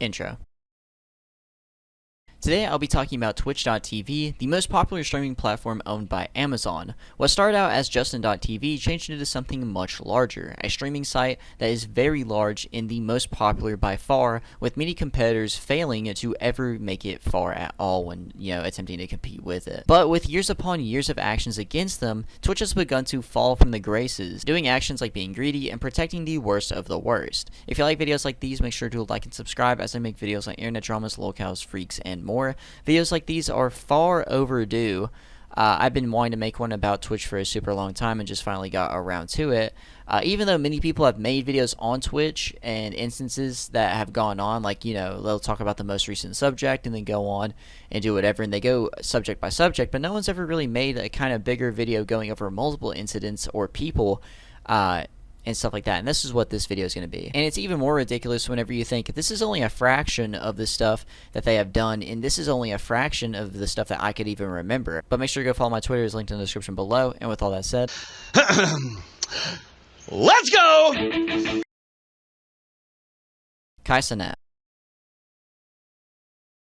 Intro. Today I'll be talking about Twitch.tv, the most popular streaming platform owned by Amazon. What started out as Justin.tv changed into something much larger, a streaming site that is very large and the most popular by far, with many competitors failing to ever make it far at all when, attempting to compete with it. But with years upon years of actions against them, Twitch has begun to fall from the graces, doing actions like being greedy and protecting the worst of the worst. If you like videos like these, make sure to like and subscribe as I make videos on internet dramas, locales, freaks, and more. Videos like these are far overdue. I've been wanting to make one about Twitch for a super long time and just finally got around to it. Even though many people have made videos on Twitch and instances that have gone on, like, they'll talk about the most recent subject and then go on and do whatever, and they go subject by subject, but no one's ever really made a kind of bigger video going over multiple incidents or people, and stuff like that. And this is what this video is going to be. And it's even more ridiculous whenever you think this is only a fraction of the stuff that they have done, and this is only a fraction of the stuff that I could even remember. But make sure to go follow my Twitter, it's linked in the description below. And with all that said, let's go! Cenat.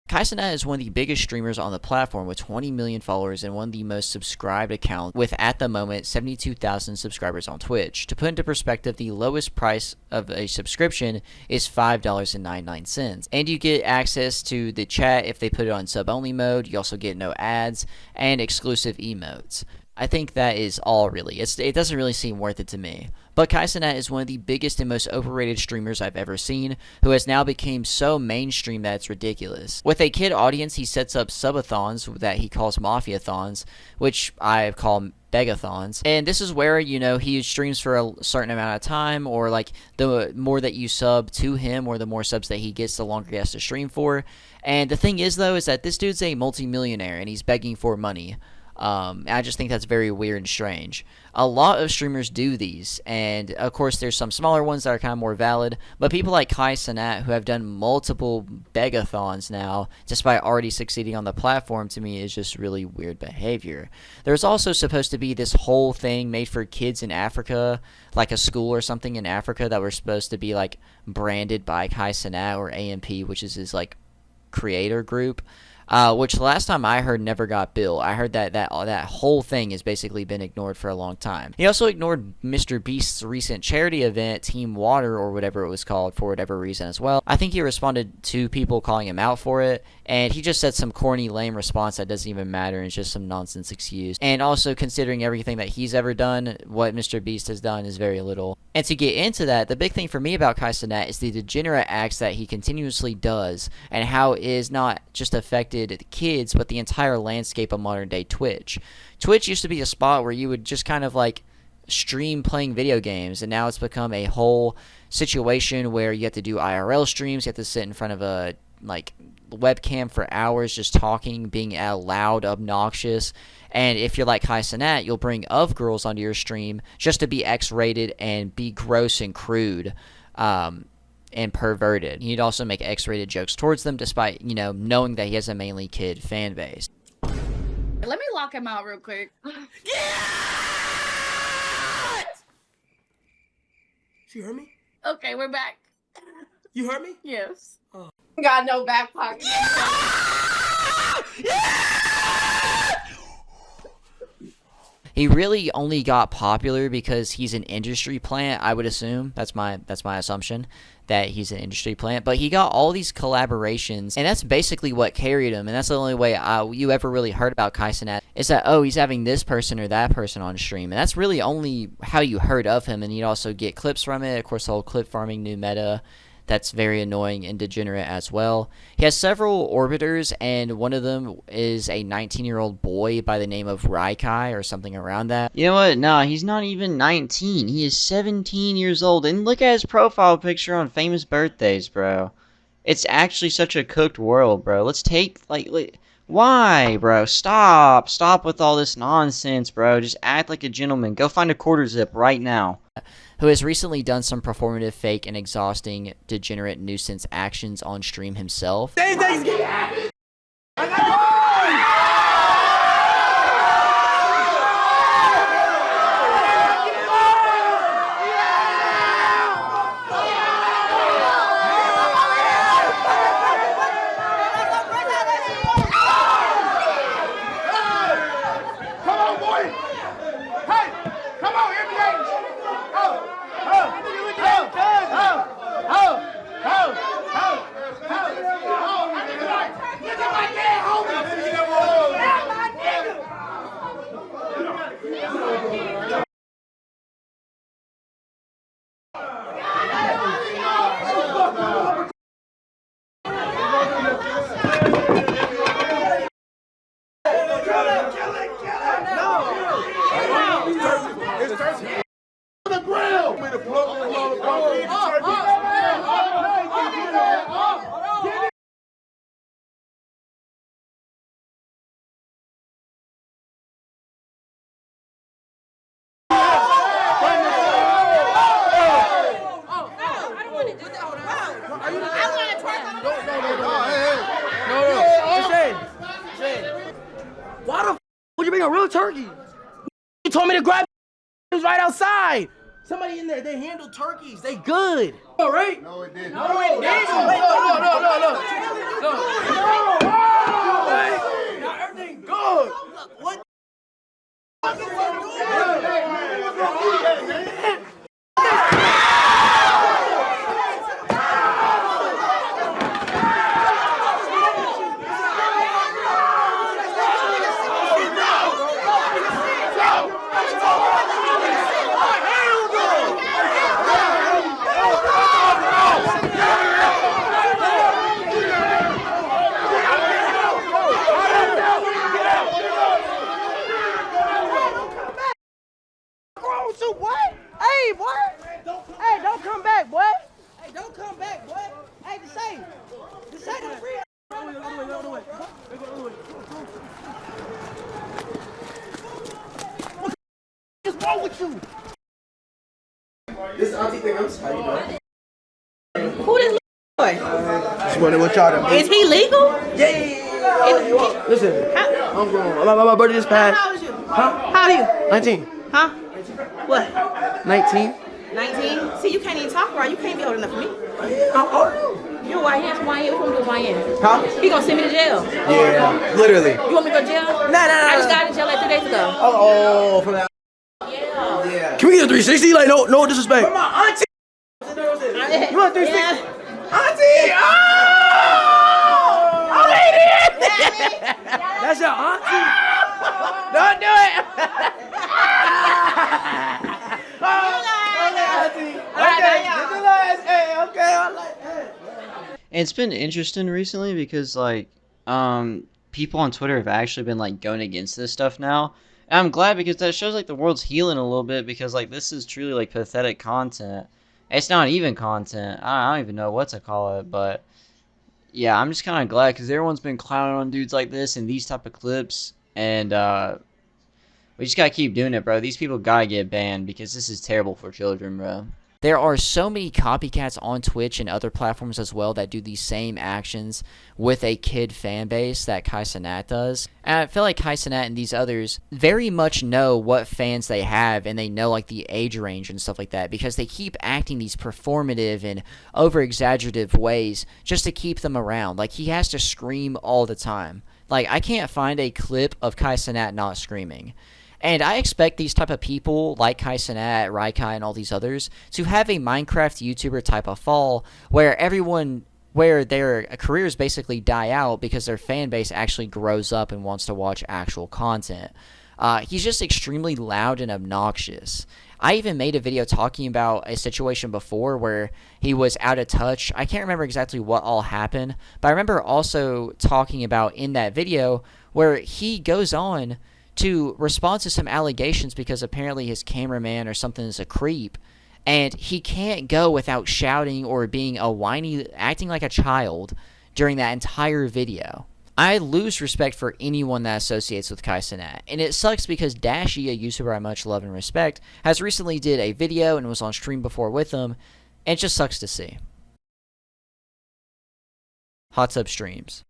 Cenat is one of the biggest streamers on the platform with 20 million followers and one of the most subscribed accounts with, at the moment, 72,000 subscribers on Twitch. To put into perspective, the lowest price of a subscription is $5.99. And you get access to the chat if they put it on sub-only mode. You also get no ads and exclusive emotes. I think that is all really. It doesn't really seem worth it to me. But Cenat is one of the biggest and most overrated streamers I've ever seen, who has now become so mainstream that it's ridiculous. With a kid audience, he sets up subathons that he calls mafiathons, which I call begathons. And this is where, he streams for a certain amount of time, or like the more that you sub to him or the more subs that he gets, the longer he has to stream for. And the thing is, though, is that this dude's a multimillionaire and he's begging for money. I just think that's very weird and strange. A lot of streamers do these, and of course there's some smaller ones that are kind of more valid, but people like Cenat, who have done multiple begathons now, despite already succeeding on the platform, to me is just really weird behavior. There's also supposed to be this whole thing made for kids in Africa, like a school or something in Africa that were supposed to be like branded by Cenat or AMP, which is his like creator group. Which the last time I heard never got built. I heard that whole thing has basically been ignored for a long time. He also ignored Mr. Beast's recent charity event, Team Water or whatever it was called, for whatever reason as well. I think he responded to people calling him out for it, and he just said some corny, lame response that doesn't even matter and it's just some nonsense excuse. And also, considering everything that he's ever done, what Mr. Beast has done is very little. And to get into that, the big thing for me about Cenat is the degenerate acts that he continuously does, and how it is not just affected kids, but the entire landscape of modern day Twitch. Twitch used to be a spot where you would just kind of like stream playing video games, and now it's become a whole situation where you have to do IRL streams, you have to sit in front of a like webcam for hours just talking, being loud, obnoxious. And if you're like Cenat, you'll bring girls onto your stream just to be X-rated and be gross and crude. And perverted. He'd also make X-rated jokes towards them, despite, knowing that he has a mainly kid fan base. Let me lock him out real quick. Yeah! She heard me? Okay, we're back. You heard me? Yes. Oh. Got no back pocket. He really only got popular because he's an industry plant, I would assume. That's my assumption, that he's an industry plant. But he got all these collaborations, and that's basically what carried him. And that's the only way you ever really heard about Cenat, is that, oh, he's having this person or that person on stream. And that's really only how you heard of him. And you'd also get clips from it. Of course, the whole clip farming new meta. That's very annoying and degenerate as well. He has several orbiters, and one of them is a 19-year-old boy by the name of RaKai or something around that. You know what? Nah, he's not even 19. He is 17 years old. And look at his profile picture on famous birthdays, bro. It's actually such a cooked world, bro. Let's take, why, bro? Stop with all this nonsense, bro. Just act like a gentleman. Go find a quarter zip right now. Who has recently done some performative, fake, and exhausting, degenerate nuisance actions on stream himself. handle turkeys. You told me to grab it was right outside. Somebody in there, they handle turkeys. They good. All right? No, it didn't. No, it didn't. No. Now everything good. What? What? Hey, boy! Hey, don't come back, boy! Hey, don't come back, boy! Hey, just say the free. What's wrong with you? This auntie thing, I'm sorry, you know. Who this boy? Just wondering what y'all done. Is he legal? Yeah. Listen, I'm grown. My birthday just passed. How old is you? Huh? How old are you? 19. Huh? What? 19. 19? See, you can't even talk right. You can't be old enough for me. How old are you? You're YN. What gonna do YN? Huh? He gonna send me to jail. Yeah, literally. You want me to go to jail? Nah. I just got out of jail like 3 days ago. Oh, from that. Yeah. Can we get a 360? Like, no disrespect. My auntie. You want 360? Yeah. Auntie! Oh, lady! That's your auntie. Don't do it! It's been interesting recently because like people on Twitter have actually been like going against this stuff now. And I'm glad because that shows like the world's healing a little bit because like this is truly like pathetic content. It's not even content. I don't even know what to call it, but yeah, I'm just kind of glad because everyone's been clowning on dudes like this and these type of clips, and we just gotta keep doing it, bro. These people gotta get banned because this is terrible for children, bro. There are so many copycats on Twitch and other platforms as well that do these same actions with a kid fan base that Cenat does. And I feel like Cenat and these others very much know what fans they have, and they know like the age range and stuff like that because they keep acting these performative and over-exaggerative ways just to keep them around. Like he has to scream all the time. Like I can't find a clip of Cenat not screaming. And I expect these type of people like Cenat, RaKai, and all these others to have a Minecraft YouTuber type of fall where their careers basically die out because their fan base actually grows up and wants to watch actual content. He's just extremely loud and obnoxious. I even made a video talking about a situation before where he was out of touch. I can't remember exactly what all happened, but I remember also talking about in that video where he goes on to respond to some allegations because apparently his cameraman or something is a creep, and he can't go without shouting or being a whiny, acting like a child during that entire video. I lose respect for anyone that associates with Cenat, and it sucks because Dashy, a YouTuber I much love and respect, has recently did a video and was on stream before with him, and it just sucks to see. Hot tub streams.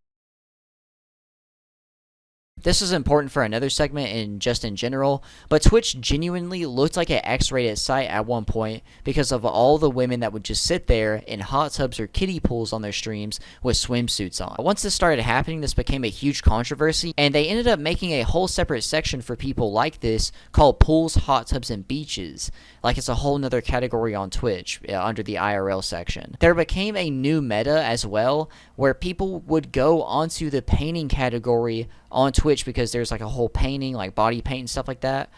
This is important for another segment and just in general, but Twitch genuinely looked like an X-rated site at one point because of all the women that would just sit there in hot tubs or kiddie pools on their streams with swimsuits on. Once this started happening, this became a huge controversy, and they ended up making a whole separate section for people like this called pools, hot tubs, and beaches. Like it's a whole nother category on Twitch under the IRL section. There became a new meta as well where people would go onto the painting category on Twitch because there's like a whole painting, like body paint and stuff like that,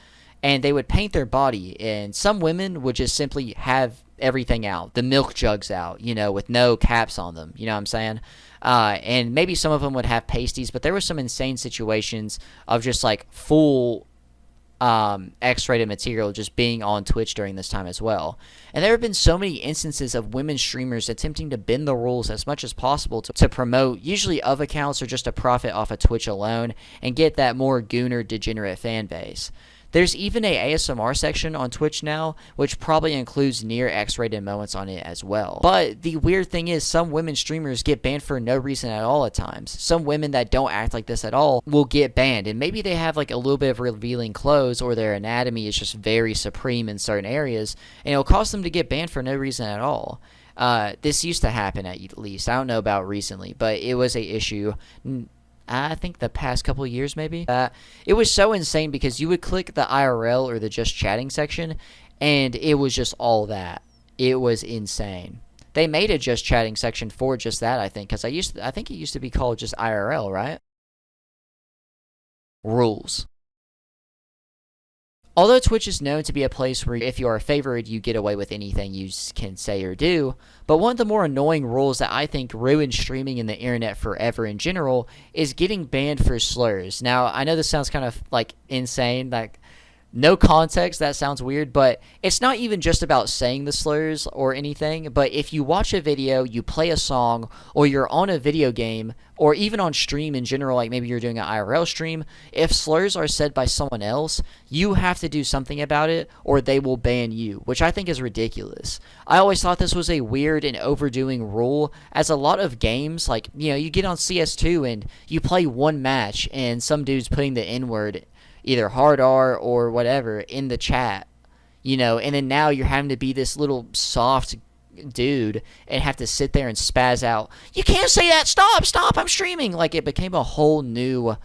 and they would paint their body, and some women would just simply have everything out, the milk jugs out, you know, with no caps on them, you know what I'm saying? And maybe some of them would have pasties, but there were some insane situations of just like full X-rated material just being on Twitch during this time as well. And there have been so many instances of women streamers attempting to bend the rules as much as possible to promote usually of accounts or just to profit off of Twitch alone and get that more gooner degenerate fan base. There's even a ASMR section on Twitch now, which probably includes near X-rated moments on it as well. But the weird thing is, some women streamers get banned for no reason at all at times. Some women that don't act like this at all will get banned, and maybe they have like a little bit of revealing clothes, or their anatomy is just very supreme in certain areas, and it'll cause them to get banned for no reason at all. This used to happen at least. I don't know about recently, but it was a issue. I think the past couple of years maybe. It was so insane because you would click the IRL or the just chatting section, and it was just all that. It was insane. They made a just chatting section for just that, I think, because I think it used to be called just IRL, right? Rules. Although Twitch is known to be a place where if you are a favorite, you get away with anything you can say or do, but one of the more annoying rules that I think ruins streaming and the internet forever in general is getting banned for slurs. Now, I know this sounds kind of like insane, like no context, that sounds weird, but it's not even just about saying the slurs or anything, but if you watch a video, you play a song, or you're on a video game, or even on stream in general, like maybe you're doing an IRL stream, if slurs are said by someone else, you have to do something about it, or they will ban you, which I think is ridiculous. I always thought this was a weird and overdoing rule, as a lot of games, like, you know, you get on CS2 and you play one match, and some dude's putting the N-word, either hard R or whatever, in the chat, you know, and then now you're having to be this little soft dude and have to sit there and spaz out, you can't say that, stop, I'm streaming. Like, it became a whole new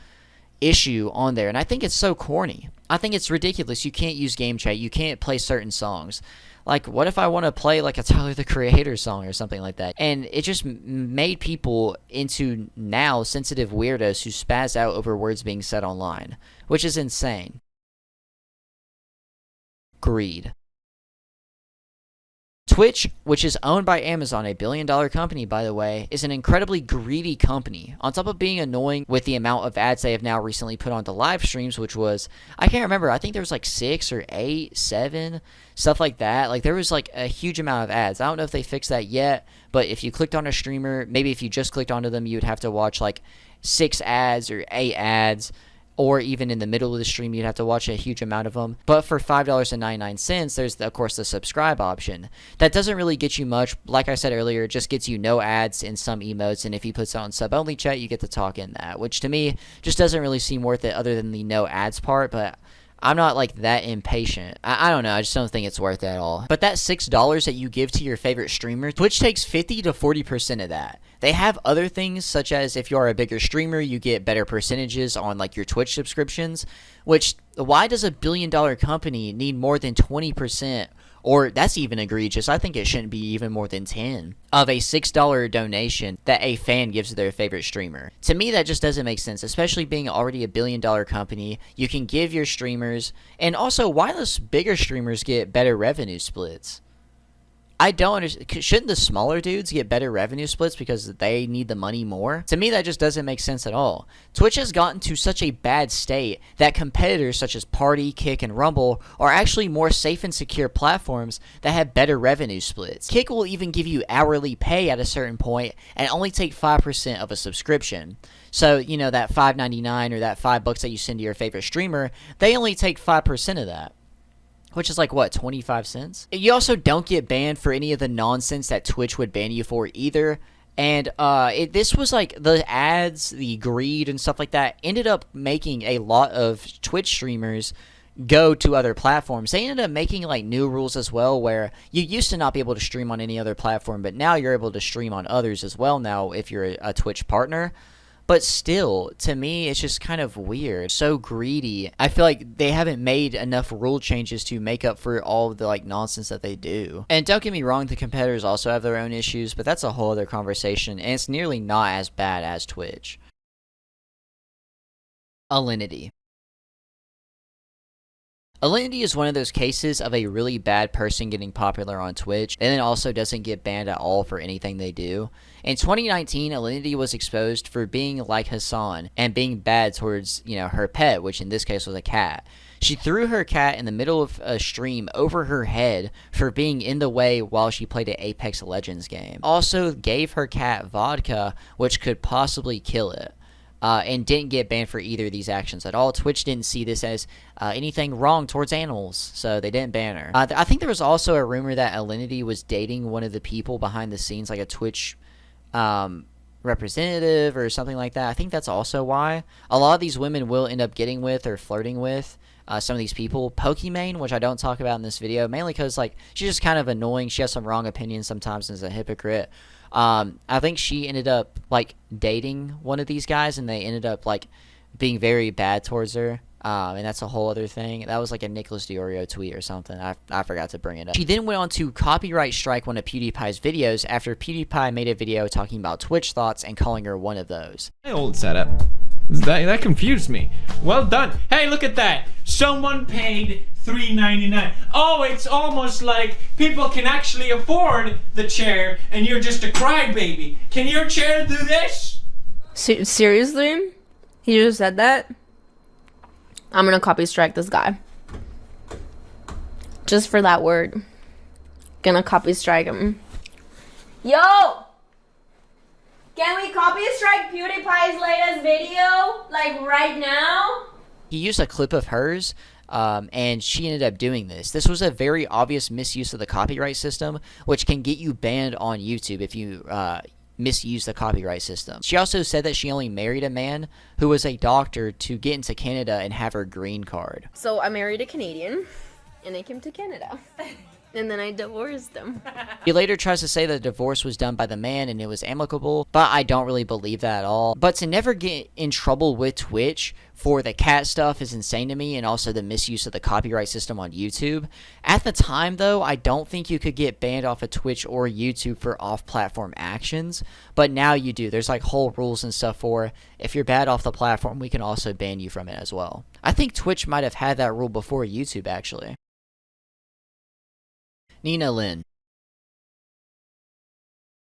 issue on there, and I think it's so corny. I think it's ridiculous. You can't use game chat, you can't play certain songs. Like, what if I want to play like a Tyler the Creator song or something like that? And it just made people into now sensitive weirdos who spaz out over words being said online, which is insane. Greed. Twitch, which is owned by Amazon, a billion-dollar company, by the way, is an incredibly greedy company. On top of being annoying with the amount of ads they have now recently put onto live streams, which was, I can't remember, I think there was like 6 or 8, 7, stuff like that. Like, there was like a huge amount of ads. I don't know if they fixed that yet, but if you clicked on a streamer, maybe if you just clicked onto them, you would have to watch like 6 ads or 8 ads, or even in the middle of the stream, you'd have to watch a huge amount of them. But for $5.99, there's, of course, the subscribe option. That doesn't really get you much. Like I said earlier, it just gets you no ads in some emotes, and if you put it on sub-only chat, you get to talk in that, which to me just doesn't really seem worth it other than the no ads part, but I'm not like that impatient. I don't know, I just don't think it's worth it at all. But that $6 that you give to your favorite streamer, Twitch takes 50 to 40% of that. They have other things, such as if you are a bigger streamer, you get better percentages on like your Twitch subscriptions, which, why does a billion-dollar company need more than 20%, or that's even egregious, I think it shouldn't be even more than 10, of a $6 donation that a fan gives to their favorite streamer? To me, that just doesn't make sense, especially being already a billion-dollar company. You can give your streamers, and also, why does bigger streamers get better revenue splits? I don't understand. Shouldn't the smaller dudes get better revenue splits because they need the money more? To me, that just doesn't make sense at all. Twitch has gotten to such a bad state that competitors such as Party, Kick, and Rumble are actually more safe and secure platforms that have better revenue splits. Kick will even give you hourly pay at a certain point and only take 5% of a subscription. So, you know, that $5.99 or that $5 that you send to your favorite streamer, they only take 5% of that, which is like, what, 25 cents? You also don't get banned for any of the nonsense that Twitch would ban you for either. And this was like, the ads, the greed and stuff like that ended up making a lot of Twitch streamers go to other platforms. They ended up making like new rules as well, where you used to not be able to stream on any other platform, but now you're able to stream on others as well now if you're a Twitch partner. But still, to me, it's just kind of weird. So greedy. I feel like they haven't made enough rule changes to make up for all of the like nonsense that they do. And don't get me wrong, the competitors also have their own issues, but that's a whole other conversation, and it's nearly not as bad as Twitch. Alinity. Alinity is one of those cases of a really bad person getting popular on Twitch and then also doesn't get banned at all for anything they do. In 2019, Alinity was exposed for being like Hasan and being bad towards, you know, her pet, which in this case was a cat. She threw her cat in the middle of a stream over her head for being in the way while she played an Apex Legends game. Also gave her cat vodka, which could possibly kill it. and didn't get banned for either of these actions at all. Twitch didn't see this as anything wrong towards animals, so they didn't ban her. I think there was also a rumor that Alinity was dating one of the people behind the scenes, like a Twitch representative or something like that. I think that's also why a lot of these women will end up getting with or flirting with some of these people. Pokimane, which I don't talk about in this video, mainly because like she's just kind of annoying. She has some wrong opinions sometimes and is a hypocrite. I think she ended up like dating one of these guys, and they ended up like being very bad towards her. And that's a whole other thing. That was like a Nicholas Diorio tweet or something. I forgot to bring it up. She then went on to copyright strike one of PewDiePie's videos after PewDiePie made a video talking about Twitch thoughts and calling her one of those. My old setup. That confused me. Well done. Hey, look at that. Someone paid $3.99. Oh, it's almost like people can actually afford the chair and you're just a crybaby. Can your chair do this? Seriously? He just said that? I'm gonna copy strike this guy. Just for that word. Gonna copy strike him. Yo! Can we copy strike PewDiePie's latest video? Like right now? He used a clip of hers, and she ended up doing this. This was a very obvious misuse of the copyright system, which can get you banned on YouTube if you misuse the copyright system. She also said that she only married a man who was a doctor to get into Canada and have her green card. So I married a Canadian, and I came to Canada. And then I divorced him. He later tries to say that the divorce was done by the man and it was amicable, but I don't really believe that at all. But to never get in trouble with Twitch for the cat stuff is insane to me, and also the misuse of the copyright system on YouTube. At the time, though, I don't think you could get banned off of Twitch or YouTube for off-platform actions, but now you do. There's like whole rules and stuff for if you're bad off the platform, we can also ban you from it as well. I think Twitch might have had that rule before YouTube, actually. Nina Lin.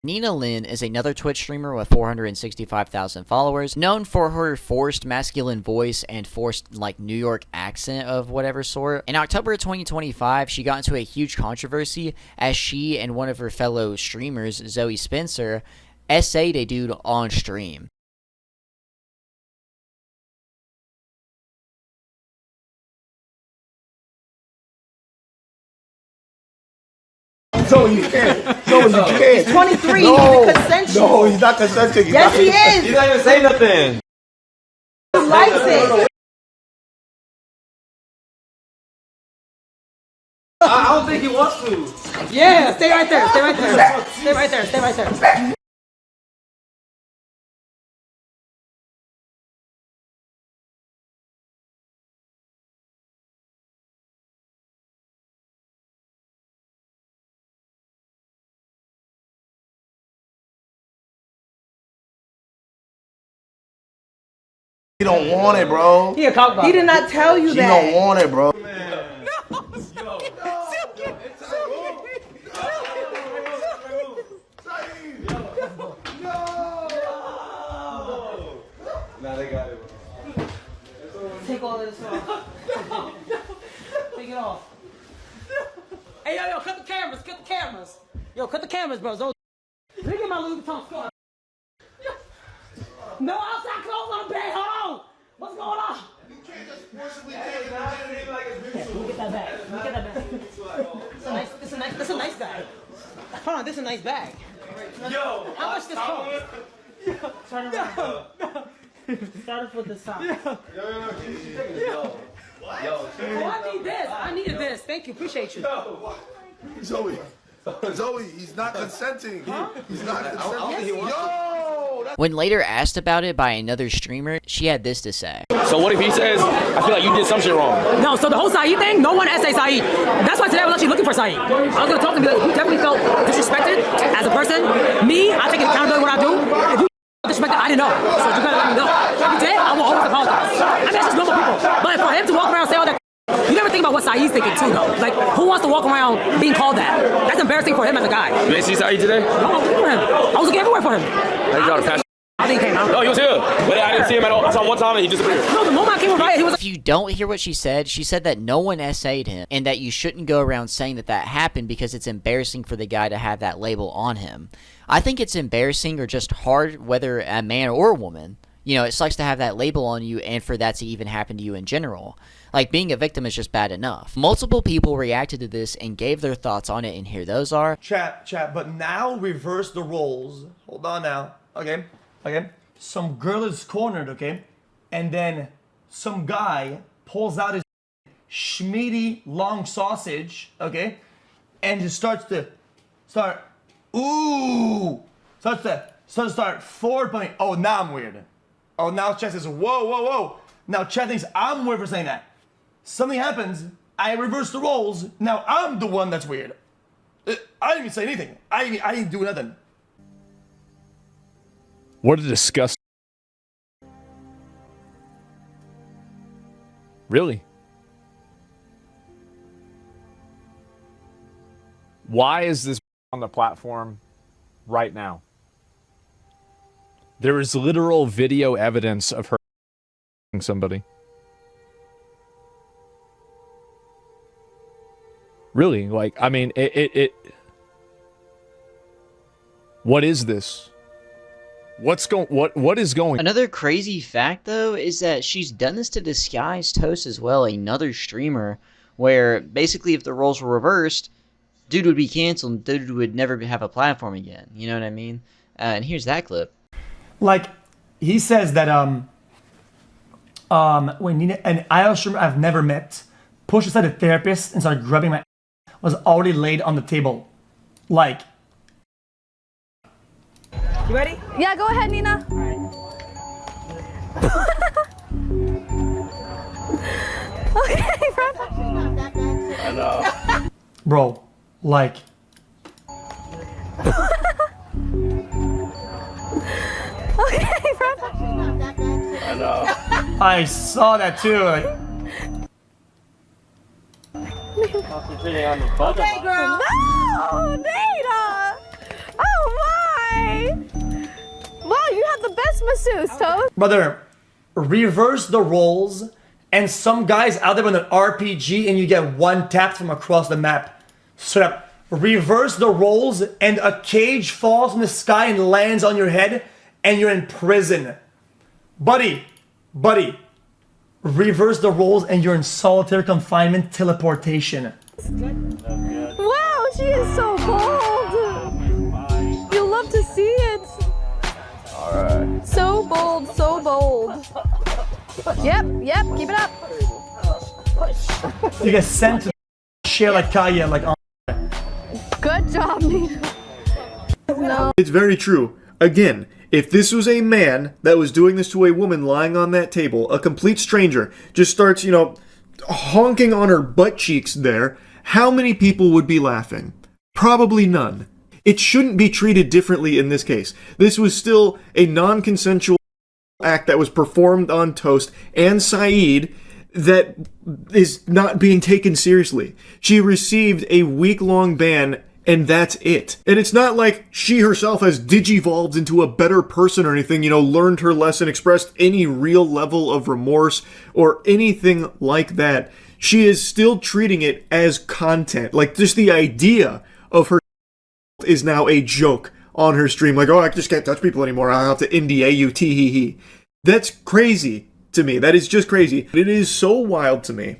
Nina Lin is another Twitch streamer with 465,000 followers, known for her forced masculine voice and forced like New York accent of whatever sort. In October of 2025, she got into a huge controversy as she and one of her fellow streamers, Zoe Spencer, essayed a dude on stream. Zoe, you can't. Zoe, you can't. He's 23. No, He's consensual. no, he's not consenting. Yes, he is. He's not even saying nothing. He likes it. I don't think he wants to. Yeah, stay right there. Stay right there. Stay right there. Stay right there. He don't want it, bro. He did not tell you He that. don't want it, bro. Nah, they got it. Take all of this off. Take it off. Hey, yo, cut the cameras. Cut the cameras. Yo, cut the cameras, bro. Look at my Louis Vuitton scarf. No outside clothes on the bed. Hold on. What's going on? You can't just forcibly take it. Let me get that bag. Let me get that bag. This a nice bag. Hold on, this is a nice bag. Yo, How much this cost? Turn around. Start with the side. Yo. Oh, I need this. I needed this. Thank you. Appreciate you. Zoe, he's not consenting. He's not consenting. When later asked about it by another streamer, she had this to say. So what if he says, I feel like you did some shit wrong? No, so the whole Saeed thing, no one essayed Saeed. That's why today I was actually looking for Saeed. I was going to talk to him and be like, you definitely felt disrespected as a person. Me, I take accountability what I do. If you disrespected, I didn't know. So you better let me know. If you did, I will always apologize. I mean, that's just normal people. But for him to walk around and say all that, you never think about what Saeed's thinking too, though. Like, who wants to walk around being called that? That's embarrassing for him as a guy. You ain't see Saeed today? No, I was looking for him. I was looking everywhere for him. I dropped a pass. I think he came out. No, he was here. But I didn't see him at all. I saw him one time and he disappeared. No, the moment I came around, he was. If you don't hear what she said that no one essayed him and that you shouldn't go around saying that happened because it's embarrassing for the guy to have that label on him. I think it's embarrassing or just hard, whether a man or a woman, You know, it sucks to have that label on you and for that to even happen to you in general. Like, being a victim is just bad enough. Multiple people reacted to this and gave their thoughts on it, and here those are. Chat, but now reverse the roles. Hold on now. Okay. Some girl is cornered, okay? And then some guy pulls out his schmeedy long sausage, okay? And just starts to forward point. Oh, now I'm weird. Oh, now Chat says, whoa. Now Chat thinks I'm weird for saying that. Something happens, I reverse the roles, now I'm the one that's weird. I didn't even say anything. I didn't do nothing. What a disgust. Really? Why is this on the platform right now? There is literal video evidence of her somebody. Really? Like, I mean, what is this? What is going? Another crazy fact, though, is that she's done this to Disguised Toast as well, another streamer, where basically if the roles were reversed, dude would be canceled and dude would never have a platform again. You know what I mean? And here's that clip. Like, he says that when Nina, an IELTS streamer I've never met, pushed aside a therapist and started grubbing my was already laid on the table. Like, You ready? Yeah, go ahead, Nina. Okay, bro, like. I saw that too. Like, Okay, girl. No, Nina. Oh my. Wow, you have the best masseuse, Toast. brother, reverse the roles, and some guys out there with an RPG and you get one tap from across the map. Straight up, reverse the roles and a cage falls from the sky and lands on your head and you're in prison. Buddy, reverse the roles and you're in solitary confinement teleportation. Wow, she is so bold. You'll love to see it. Alright. So bold, so bold. Yep, keep it up. You get sent to share like Kaya, like on. Good job, Nina. No. It's very true. Again, if this was a man that was doing this to a woman lying on that table, a complete stranger, just starts, you know, honking on her butt cheeks there, how many people would be laughing? Probably none. It shouldn't be treated differently in this case. This was still a non-consensual act that was performed on Toast and Saeed that is not being taken seriously. She received a week-long ban, and that's it. And it's not like she herself has digivolved into a better person or anything, you know, learned her lesson, expressed any real level of remorse or anything like that. She is still treating it as content. Like, just the idea of her is now a joke on her stream. Like, oh, I just can't touch people anymore. I'll have to NDA you, tee-hee-hee. That's crazy to me. That is just crazy. It is so wild to me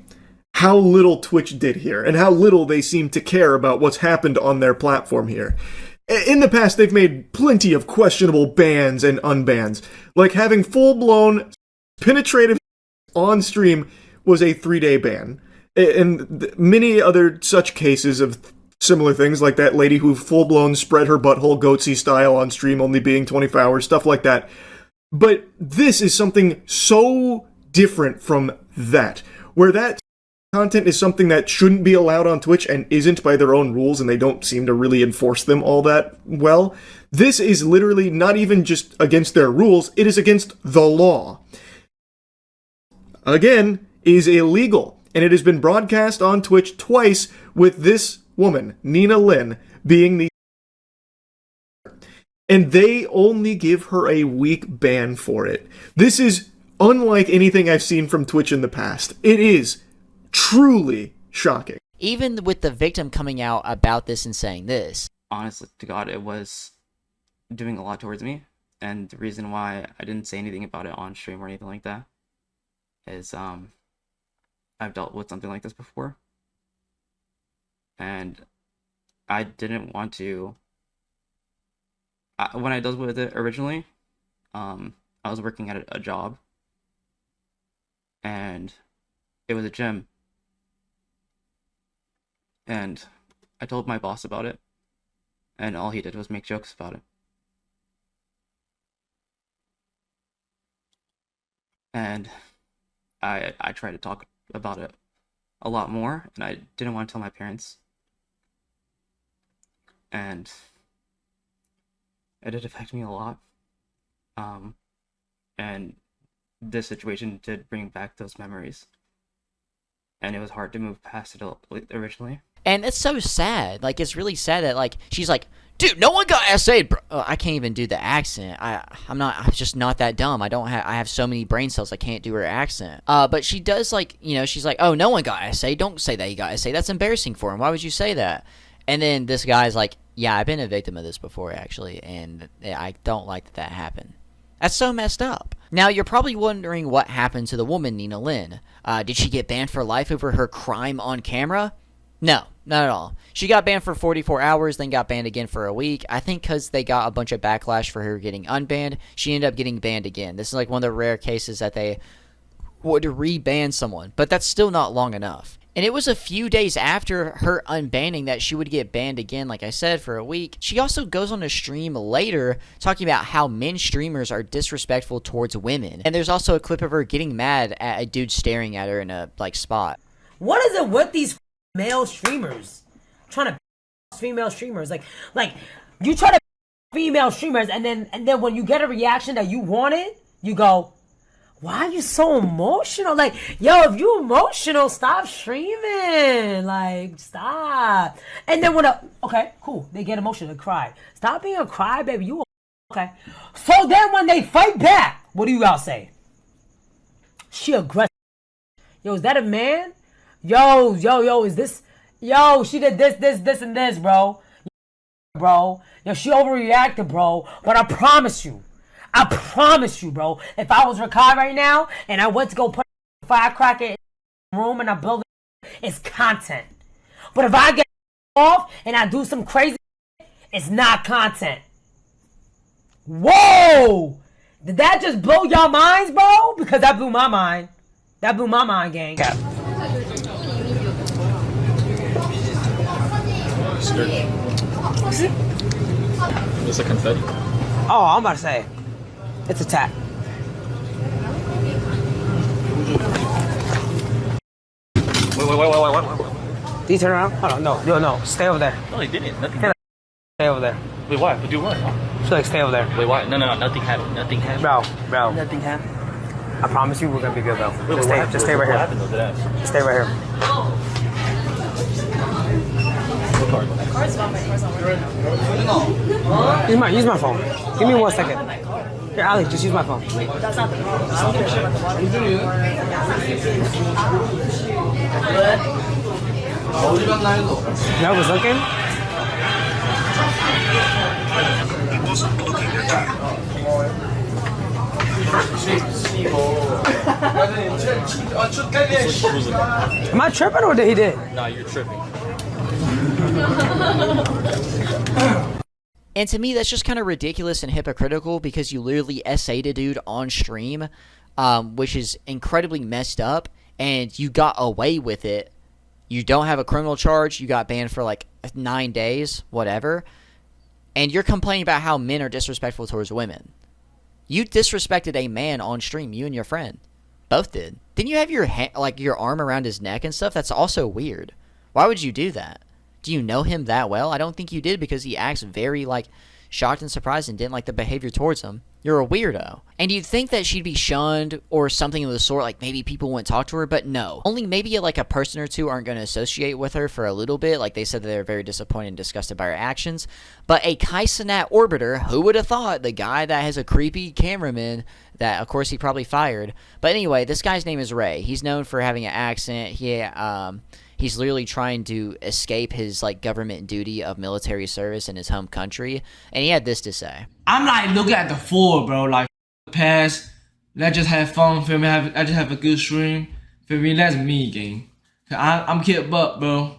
how little Twitch did here and how little they seem to care about what's happened on their platform here. In the past, they've made plenty of questionable bans and unbans. Like having full-blown penetrative on stream was a 3-day ban. And many other such cases of similar things, like that lady who full-blown spread her butthole goatsy style on stream only being 24 hours, stuff like that. But this is something so different from that, where that content is something that shouldn't be allowed on Twitch and isn't by their own rules, and they don't seem to really enforce them all that well. This is literally not even just against their rules, it is against the law. Again, is illegal, and it has been broadcast on Twitch twice with this woman, Nina Lin, being the... And they only give her a week ban for it. This is unlike anything I've seen from Twitch in the past. It is truly shocking. Even with the victim coming out about this and saying this. Honestly to God, it was doing a lot towards me. And the reason why I didn't say anything about it on stream or anything like that is I've dealt with something like this before. And I didn't want to... when I dealt with it originally, I was working at a job. And it was a gym. And I told my boss about it. And all he did was make jokes about it. And I tried to talk about it a lot more, and I didn't want to tell my parents. And it did affect me a lot. And this situation did bring back those memories. And it was hard to move past it originally. And it's so sad. Like, it's really sad that, like, she's like, dude, no one got SA'd, bro. I can't even do the accent. I'm just not that dumb. I have so many brain cells I can't do her accent. But she does, like, you know, she's like, oh, no one got SA'd. Don't say that he got SA'd. That's embarrassing for him. Why would you say that? And then this guy's like, yeah, I've been a victim of this before, actually, and I don't like that happened. That's so messed up. Now, you're probably wondering what happened to the woman, Nina Lin. Did she get banned for life over her crime on camera? No, not at all. She got banned for 44 hours, then got banned again for a week. I think because they got a bunch of backlash for her getting unbanned, she ended up getting banned again. This is like one of the rare cases that they would re-ban someone, but that's still not long enough. And it was a few days after her unbanning that she would get banned again, like I said, for a week. She also goes on a stream later talking about how men streamers are disrespectful towards women. And there's also a clip of her getting mad at a dude staring at her in a, like, spot. What is it with these male streamers? Trying to female streamers. Like you try to female streamers and then when you get a reaction that you wanted, you go, why are you so emotional? Like, yo, if you emotional, stop streaming. Like, stop. And then okay, cool. They get emotional, they cry. Stop being a crybaby. You okay. So then when they fight back, what do you all say? She aggressive. Yo, is that a man? Yo, is this... Yo, she did this, and this, bro. Bro. Yo, she overreacted, bro. But I promise you, bro, if I was RaKai right now, and I went to go put a firecracker in the room and I build it's content. But if I get off and I do some crazy, it's not content. Whoa! Did that just blow your minds, bro? Because that blew my mind. That blew my mind, gang. Yeah. It's like confetti. Oh, I'm about to say, it's a tap. Wait. Did you turn around? Hold on, no, stay over there. No, he didn't. Nothing. Stay over there. Wait, why? Do what? I feel like stay over there. Wait, why? No, nothing happened. Nothing happened. Bro. Nothing happened. I promise you we're gonna be good, bro. Wait, Just stay right here. What happened though? Just stay right here. What card? Use my phone. Give me 1 second. Here, Ali, just use my phone. That's not the card. I'm gonna show my phone. I was looking. Am I tripping or did he did? Nah, you're tripping. And to me, that's just kind of ridiculous and hypocritical because you literally SA'd a dude on stream, which is incredibly messed up, and you got away with it. You don't have a criminal charge. You got banned for like 9 days, whatever. And you're complaining about how men are disrespectful towards women. You disrespected a man on stream, you and your friend. Both did. Didn't you have your your arm around his neck and stuff? That's also weird. Why would you do that? Do you know him that well? I don't think you did because he acts very, like, shocked and surprised and didn't like the behavior towards him. You're a weirdo. And you'd think that she'd be shunned or something of the sort, like maybe people wouldn't talk to her, but no. Only maybe like a person or two aren't going to associate with her for a little bit. Like they said that they're very disappointed and disgusted by her actions. But a Cenat orbiter, who would have thought, the guy that has a creepy cameraman that, of course, he probably fired. But anyway, this guy's name is Ray. He's known for having an accent. He's literally trying to escape his like government duty of military service in his home country, and he had this to say. I'm like looking at the floor, bro. Like pass. Let's just have fun. Feel me? I just have a good stream. Feel me? That's me, gang. I'm Kid Buck, bro.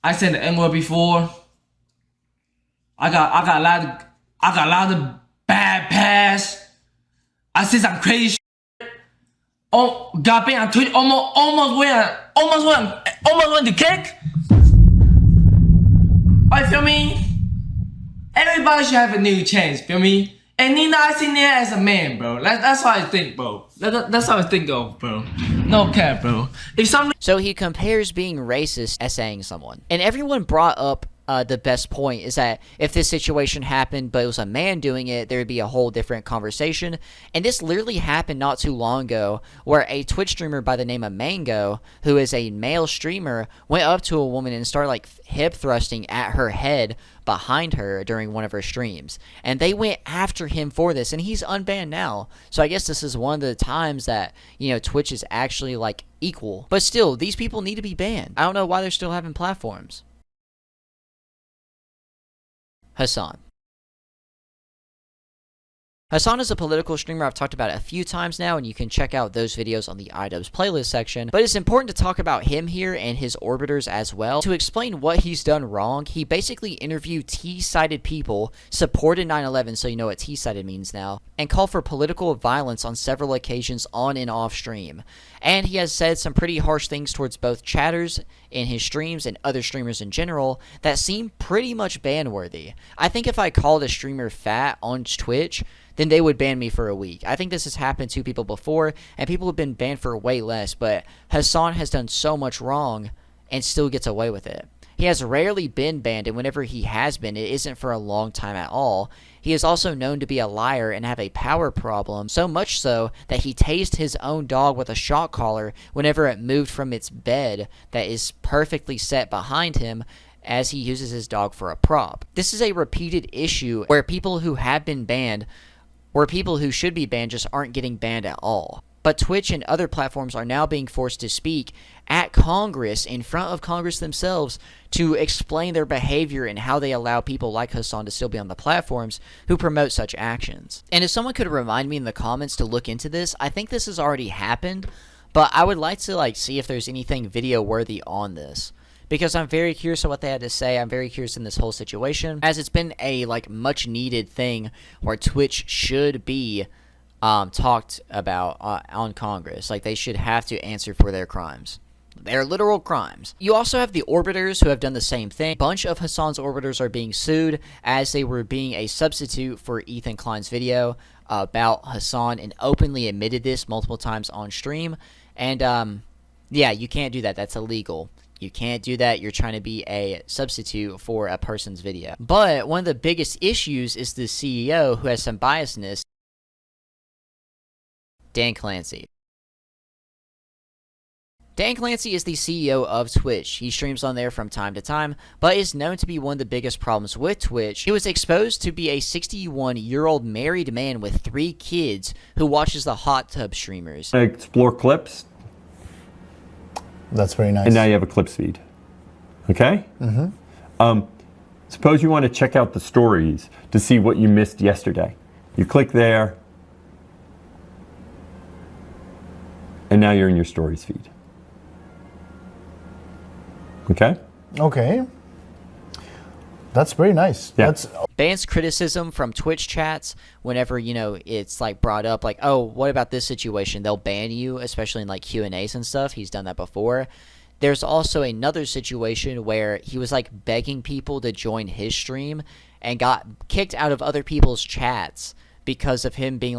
I said the N word before. I got a lot of bad pass. I said some crazy shit. Oh, got banned on Twitch. Almost went to kick. I feel me? Everybody should have a new chance. Feel me? And Nina, I seen there as a man, bro. That's how I think, bro. That's how I think of, bro. No cap, bro. If something. So he compares being racist essaying someone, and everyone brought up the best point is that if this situation happened but it was a man doing it, there would be a whole different conversation. And this literally happened not too long ago, where a Twitch streamer by the name of Mango, who is a male streamer, went up to a woman and started like hip thrusting at her head behind her during one of her streams, and they went after him for this, and he's unbanned now. So I guess this is one of the times that, you know, Twitch is actually like equal, but still these people need to be banned. I don't know why they're still having platforms. Hasan. Hasan is a political streamer I've talked about a few times now, and you can check out those videos on the iDubbbz playlist section. But it's important to talk about him here and his orbiters as well. To explain what he's done wrong, he basically interviewed T-sided people, supported 9/11, so you know what T-sided means now, and called for political violence on several occasions on and off stream. And he has said some pretty harsh things towards both chatters in his streams and other streamers in general that seem pretty much ban-worthy. I think if I called a streamer fat on Twitch, then they would ban me for a week. I think this has happened to people before, and people have been banned for way less, but Hasan has done so much wrong and still gets away with it. He has rarely been banned, and whenever he has been, it isn't for a long time at all. He is also known to be a liar and have a power problem, so much so that he tased his own dog with a shock collar whenever it moved from its bed that is perfectly set behind him, as he uses his dog for a prop. This is a repeated issue where people who have been banned, or people who should be banned, just aren't getting banned at all. But Twitch and other platforms are now being forced to speak at Congress, in front of Congress themselves, to explain their behavior and how they allow people like Hasan to still be on the platforms who promote such actions. And if someone could remind me in the comments to look into this, I think this has already happened, but I would like to see if there's anything video worthy on this, because I'm very curious of what they had to say. I'm very curious in this whole situation, as it's been a much needed thing where Twitch should be talked about on Congress. They should have to answer for their crimes. They're literal crimes. You also have the orbiters who have done the same thing. A bunch of Hasan's orbiters are being sued as they were being a substitute for Ethan Klein's video about Hasan, and openly admitted this multiple times on stream. And yeah, you can't do that. That's illegal. You can't do that. You're trying to be a substitute for a person's video. But one of the biggest issues is the CEO, who has some biasness, Dan Clancy. Dan Clancy is the CEO of Twitch. He streams on there from time to time, but is known to be one of the biggest problems with Twitch. He was exposed to be a 61-year-old married man with 3 kids who watches the hot tub streamers. Explore clips. That's very nice. And now you have a clips feed. Okay? Mm-hmm. Suppose you want to check out the stories to see what you missed yesterday. You click there, and now you're in your stories feed. Okay? Okay. That's very nice. Yeah. That's bans criticism from Twitch chats whenever, it's brought up, oh, what about this situation? They'll ban you, especially in Q&As and stuff. He's done that before. There's also another situation where he was begging people to join his stream and got kicked out of other people's chats because of him being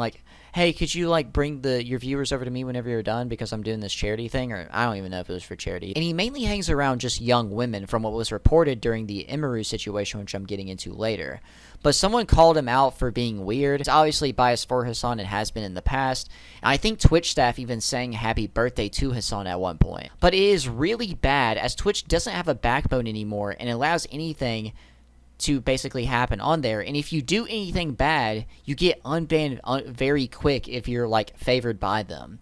hey, could you bring your viewers over to me whenever you're done because I'm doing this charity thing? Or I don't even know if it was for charity. And he mainly hangs around just young women, from what was reported during the Emiru situation, which I'm getting into later. But someone called him out for being weird. It's obviously biased for Hasan and has been in the past. And I think Twitch staff even sang happy birthday to Hasan at one point. But it is really bad, as Twitch doesn't have a backbone anymore and allows anything to basically happen on there. And if you do anything bad, you get unbanned very quick if you're favored by them.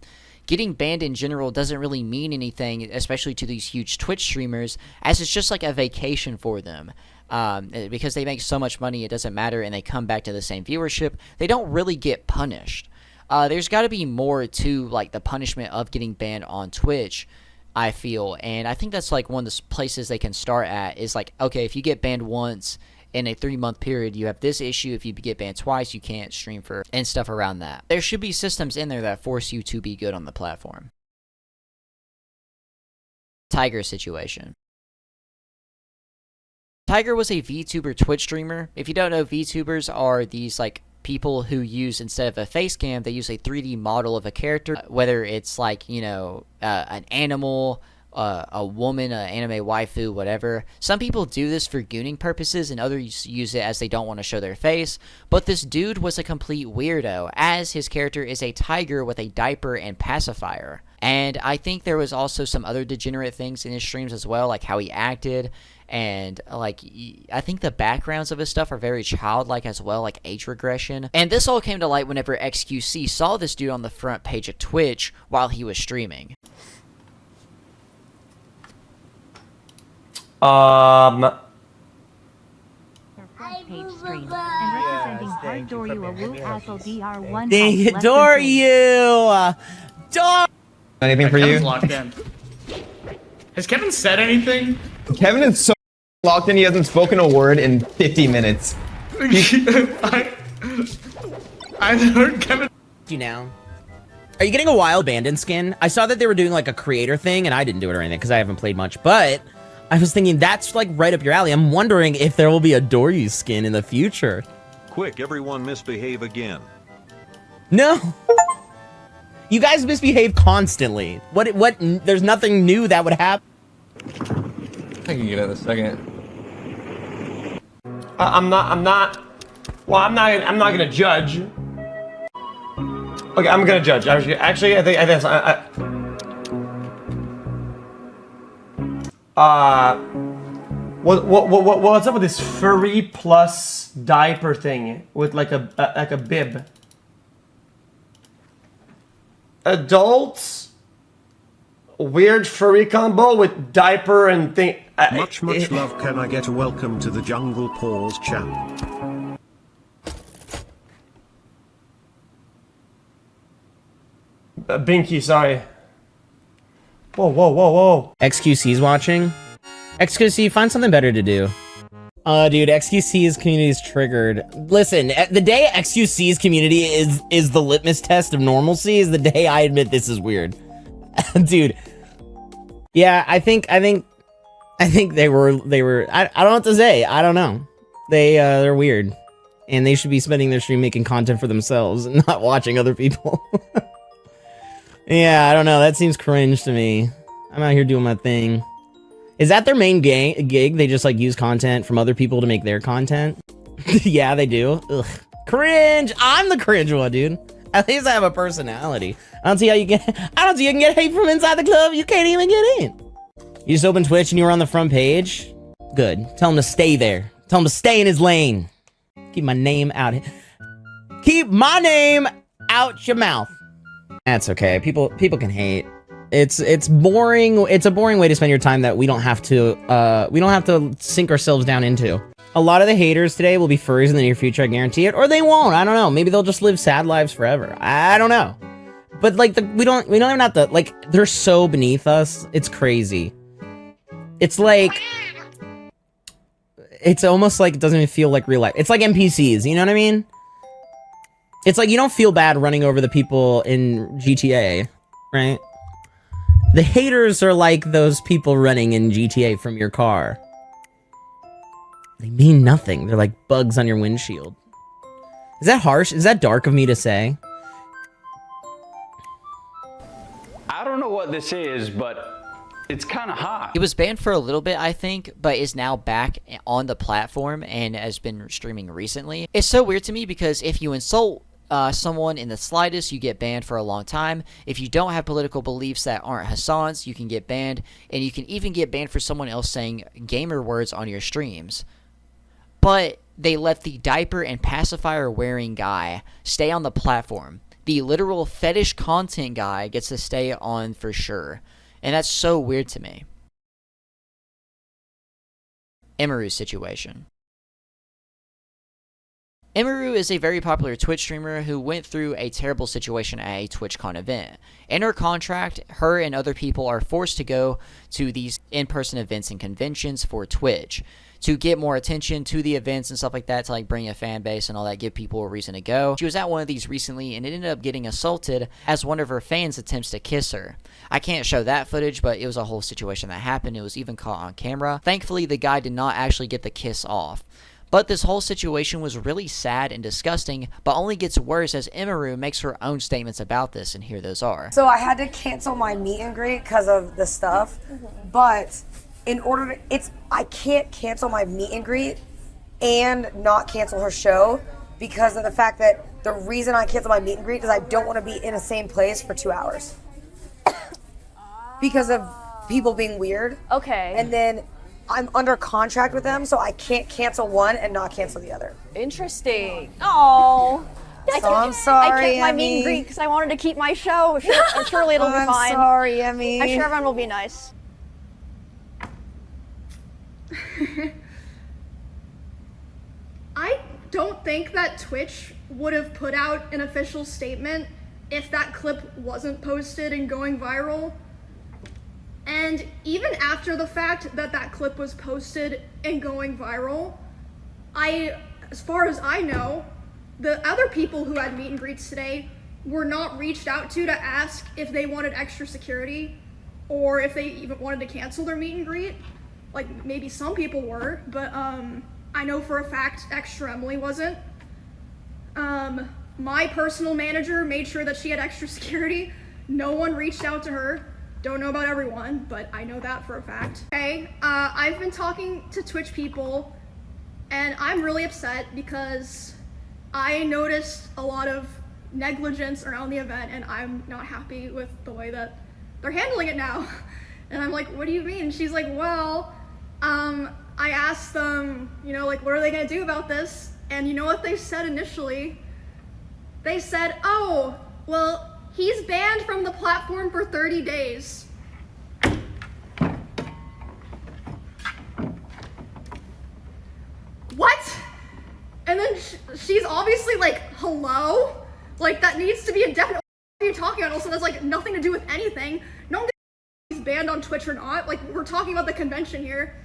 getting banned in general doesn't really mean anything, especially to these huge Twitch streamers, as it's just like a vacation for them. Because they make so much money, it doesn't matter, and they come back to the same viewership. They don't really get punished. There's got to be more to like the punishment of getting banned on Twitch, I feel, and I think that's like one of the places they can start at is like, okay, if you get banned once in a 3-month period, you have this issue. If you get banned twice, you can't stream for and stuff around that. There should be systems in there that force you to be good on the platform. Tygre Situation. Tygre was a VTuber Twitch streamer. If you don't know, VTubers are these like people who use, instead of a face cam, they use a 3D model of a character, whether it's like, you know, an animal, a woman, an anime waifu, whatever. Some people do this for gooning purposes, and others use it as they don't want to show their face. But this dude was a complete weirdo, as his character is a tiger with a diaper and pacifier. And I think there was also some other degenerate things in his streams as well, like how he acted. And, like, I think the backgrounds of his stuff are very childlike as well, like age regression. And this all came to light whenever XQC saw this dude on the front page of Twitch while he was streaming. Anything for you? Locked in. Has Kevin said anything? Kevin is so locked in, he hasn't spoken a word in 50 minutes. I heard Kevin. You now. Are you getting a wild bandit skin? I saw that they were doing like a creator thing, and I didn't do it or anything because I haven't played much, but I was thinking that's like right up your alley. I'm wondering if there will be a Doryu skin in the future. Quick, everyone misbehave again. No. You guys misbehave constantly. What, there's nothing new that would happen. I can get it in a second. I'm not gonna judge. Okay, I'm gonna judge. Actually, I think what's up with this furry plus diaper thing with like a bib? Adults, weird furry combo with diaper and thing. Much love. Can I get a welcome to the Jungle Pause chat? Binky, sorry. Whoa. XQC's watching? XQC, find something better to do. Dude, XQC's community is triggered. Listen, the day XQC's community is the litmus test of normalcy is the day I admit this is weird. Dude. Yeah, I think they were I don't know what to say. I don't know. They're weird. And they should be spending their stream making content for themselves and not watching other people. Yeah, I don't know. That seems cringe to me. I'm out here doing my thing. Is that their main gig? They just like use content from other people to make their content? Yeah, they do. Ugh. Cringe! I'm the cringe one, dude. At least I have a personality. I don't see how you can get hate from inside the club. You can't even get in. You just opened Twitch and you were on the front page? Good. Tell him to stay there. Tell him to stay in his lane. Keep my name out. Keep my name out your mouth. That's okay. People can hate. It's boring. It's a boring way to spend your time that we don't have to sink ourselves down into. A lot of the haters today will be furries in the near future, I guarantee it, or they won't. I don't know. Maybe they'll just live sad lives forever. I don't know. But like we don't even have to, like, they're so beneath us. It's crazy. It's like it's almost like it doesn't even feel like real life. It's like NPCs, you know what I mean? It's like you don't feel bad running over the people in GTA, right? The haters are like those people running in GTA from your car. They mean nothing. They're like bugs on your windshield. Is that harsh? Is that dark of me to say? I don't know what this is, but it's kind of hot. He was banned for a little bit, I think, but is now back on the platform and has been streaming recently. It's so weird to me because if you insult someone in the slightest, you get banned for a long time. If you don't have political beliefs that aren't Hasan's, you can get banned, and you can even get banned for someone else saying gamer words on your streams. But they let the diaper and pacifier wearing guy stay on the platform. The literal fetish content guy gets to stay on for sure. And that's so weird to me. Emiru Situation. Emiru is a very popular Twitch streamer who went through a terrible situation at a TwitchCon event. In her contract, her and other people are forced to go to these in-person events and conventions for Twitch to get more attention to the events and stuff like that, to like bring a fan base and all that, give people a reason to go. She was at one of these recently and it ended up getting assaulted as one of her fans attempts to kiss her. I can't show that footage, but it was a whole situation that happened. It was even caught on camera. Thankfully, the guy did not actually get the kiss off. But this whole situation was really sad and disgusting, but only gets worse as Emiru makes her own statements about this, and here those are. So I had to cancel my meet and greet because of the stuff, but in order to, I can't cancel my meet and greet and not cancel her show because of the fact that the reason I cancel my meet and greet is I don't want to be in the same place for 2 hours. Because of people being weird. Okay. And then I'm under contract with them, so I can't cancel one and not cancel the other. Interesting. Oh. So I'm sorry, I kept my meet Emmy. and greet because I wanted to keep my show. Surely it'll be I'm fine. sorry, Emmy. I'm sure everyone will be nice. I don't think that Twitch would have put out an official statement if that clip wasn't posted and going viral. And even after the fact that that clip was posted and going viral, as far as I know, the other people who had meet and greets today were not reached out to ask if they wanted extra security or if they even wanted to cancel their meet and greet. Like, maybe some people were, but I know for a fact Extra Emily wasn't. My personal manager made sure that she had extra security. No one reached out to her. Don't know about everyone, but I know that for a fact. Okay, I've been talking to Twitch people, and I'm really upset because I noticed a lot of negligence around the event, and I'm not happy with the way that they're handling it now. And I'm like, what do you mean? And she's like, well, I asked them, you know, like, what are they gonna do about this? And you know what they said initially? They said, oh, well, he's banned from the platform for 30 days. What? And then she's obviously like, hello? Like, that needs to be a definite. What are you talking about? Also, that's like nothing to do with anything. No one gives a he's banned on Twitch or not. Like, we're talking about the convention here.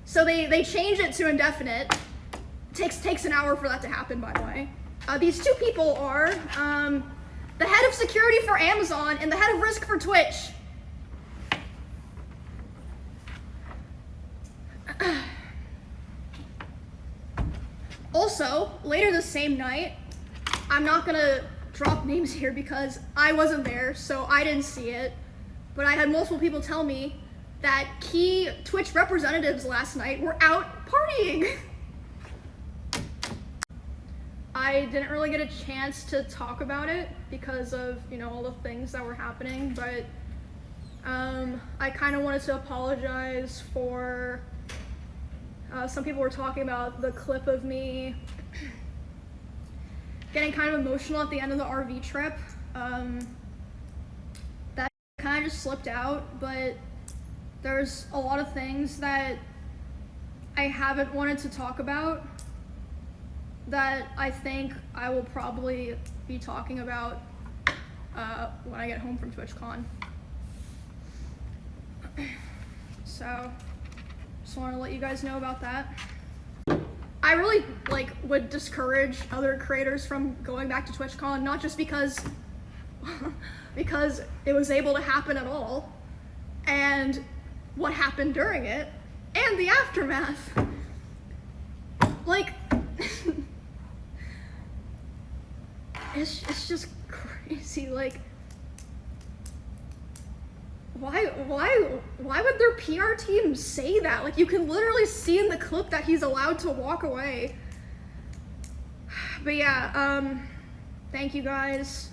So they changed it to indefinite. Takes an hour for that to happen, by the way. These two people are the head of security for Amazon and the head of risk for Twitch. Also, later the same night, I'm not gonna drop names here because I wasn't there, so I didn't see it, but I had multiple people tell me that key Twitch representatives last night were out partying. I didn't really get a chance to talk about it because of, you know, all the things that were happening, but I kind of wanted to apologize for, some people were talking about the clip of me getting kind of emotional at the end of the RV trip. That kind of just slipped out, but there's a lot of things that I haven't wanted to talk about that I think I will probably be talking about when I get home from TwitchCon. So, just want to let you guys know about that. I really would discourage other creators from going back to TwitchCon, not just because because it was able to happen at all, and what happened during it, and the aftermath. Like, it's just crazy. Like, why would their PR team say that? Like, you can literally see in the clip that he's allowed to walk away. But yeah, thank you guys.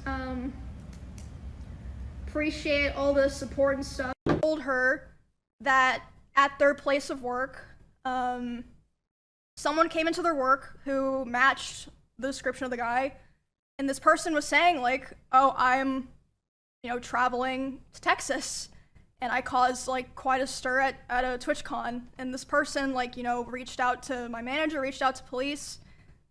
Appreciate all the support and stuff. I told her that at their place of work, someone came into their work who matched the description of the guy, And this person was saying like, oh, I'm, traveling to Texas, and I caused like quite a stir at a TwitchCon. And this person like, reached out to my manager, reached out to police,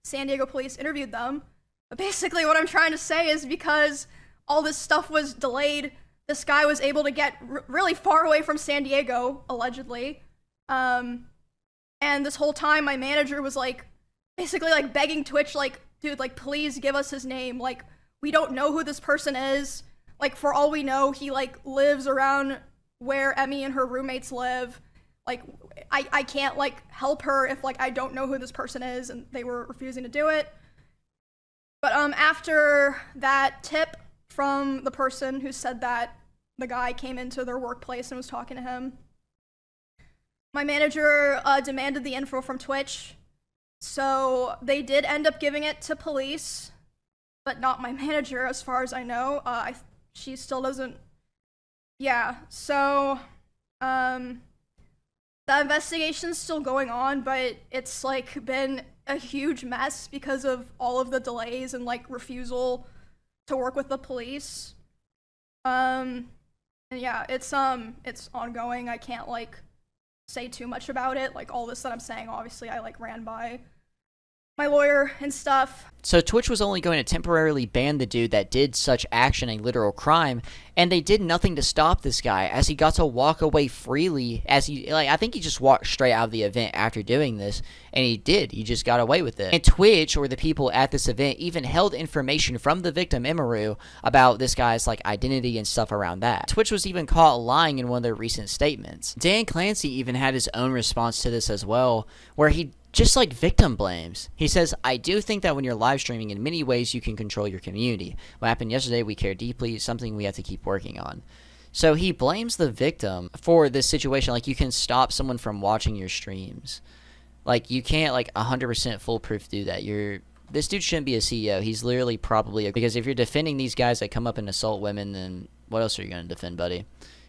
San Diego police, interviewed them. But basically what I'm trying to say is because all this stuff was delayed, this guy was able to get really far away from San Diego, allegedly. And this whole time my manager was like, basically like begging Twitch, like, dude, like, please give us his name. Like, we don't know who this person is. Like, for all we know, he like lives around where Emmy and her roommates live. Like, I can't like help her if like I don't know who this person is, and they were refusing to do it. But after that tip from the person who said that the guy came into their workplace and was talking to him, my manager demanded the info from Twitch. So they did end up giving it to police, but not my manager, as far as I know. She still doesn't. Yeah, so the investigation's still going on, but it's like been a huge mess because of all of the delays and like refusal to work with the police. And yeah, it's ongoing. I can't like say too much about it. Like all this that I'm saying, obviously I like ran by my lawyer and stuff. So Twitch was only going to temporarily ban the dude that did such action, a literal crime, and they did nothing to stop this guy as he got to walk away freely. As he, like, I think he just walked straight out of the event after doing this, and he just got away with it. And Twitch, or the people at this event, even held information from the victim, Emiru, about this guy's like identity and stuff around that. Twitch was even caught lying in one of their recent statements. Clancy even had his own response to this as well, where he just like victim blames. He says, I do think that when you're live streaming, in many ways you can control your community. What happened yesterday, we care deeply, something we have to keep working on. So he blames the victim for this situation. Like, you can stop someone from watching your streams. Like, you can't like 100% foolproof do that. This dude shouldn't be a CEO. He's literally probably because if you're defending these guys that come up and assault women, then what else are you going to defend, buddy?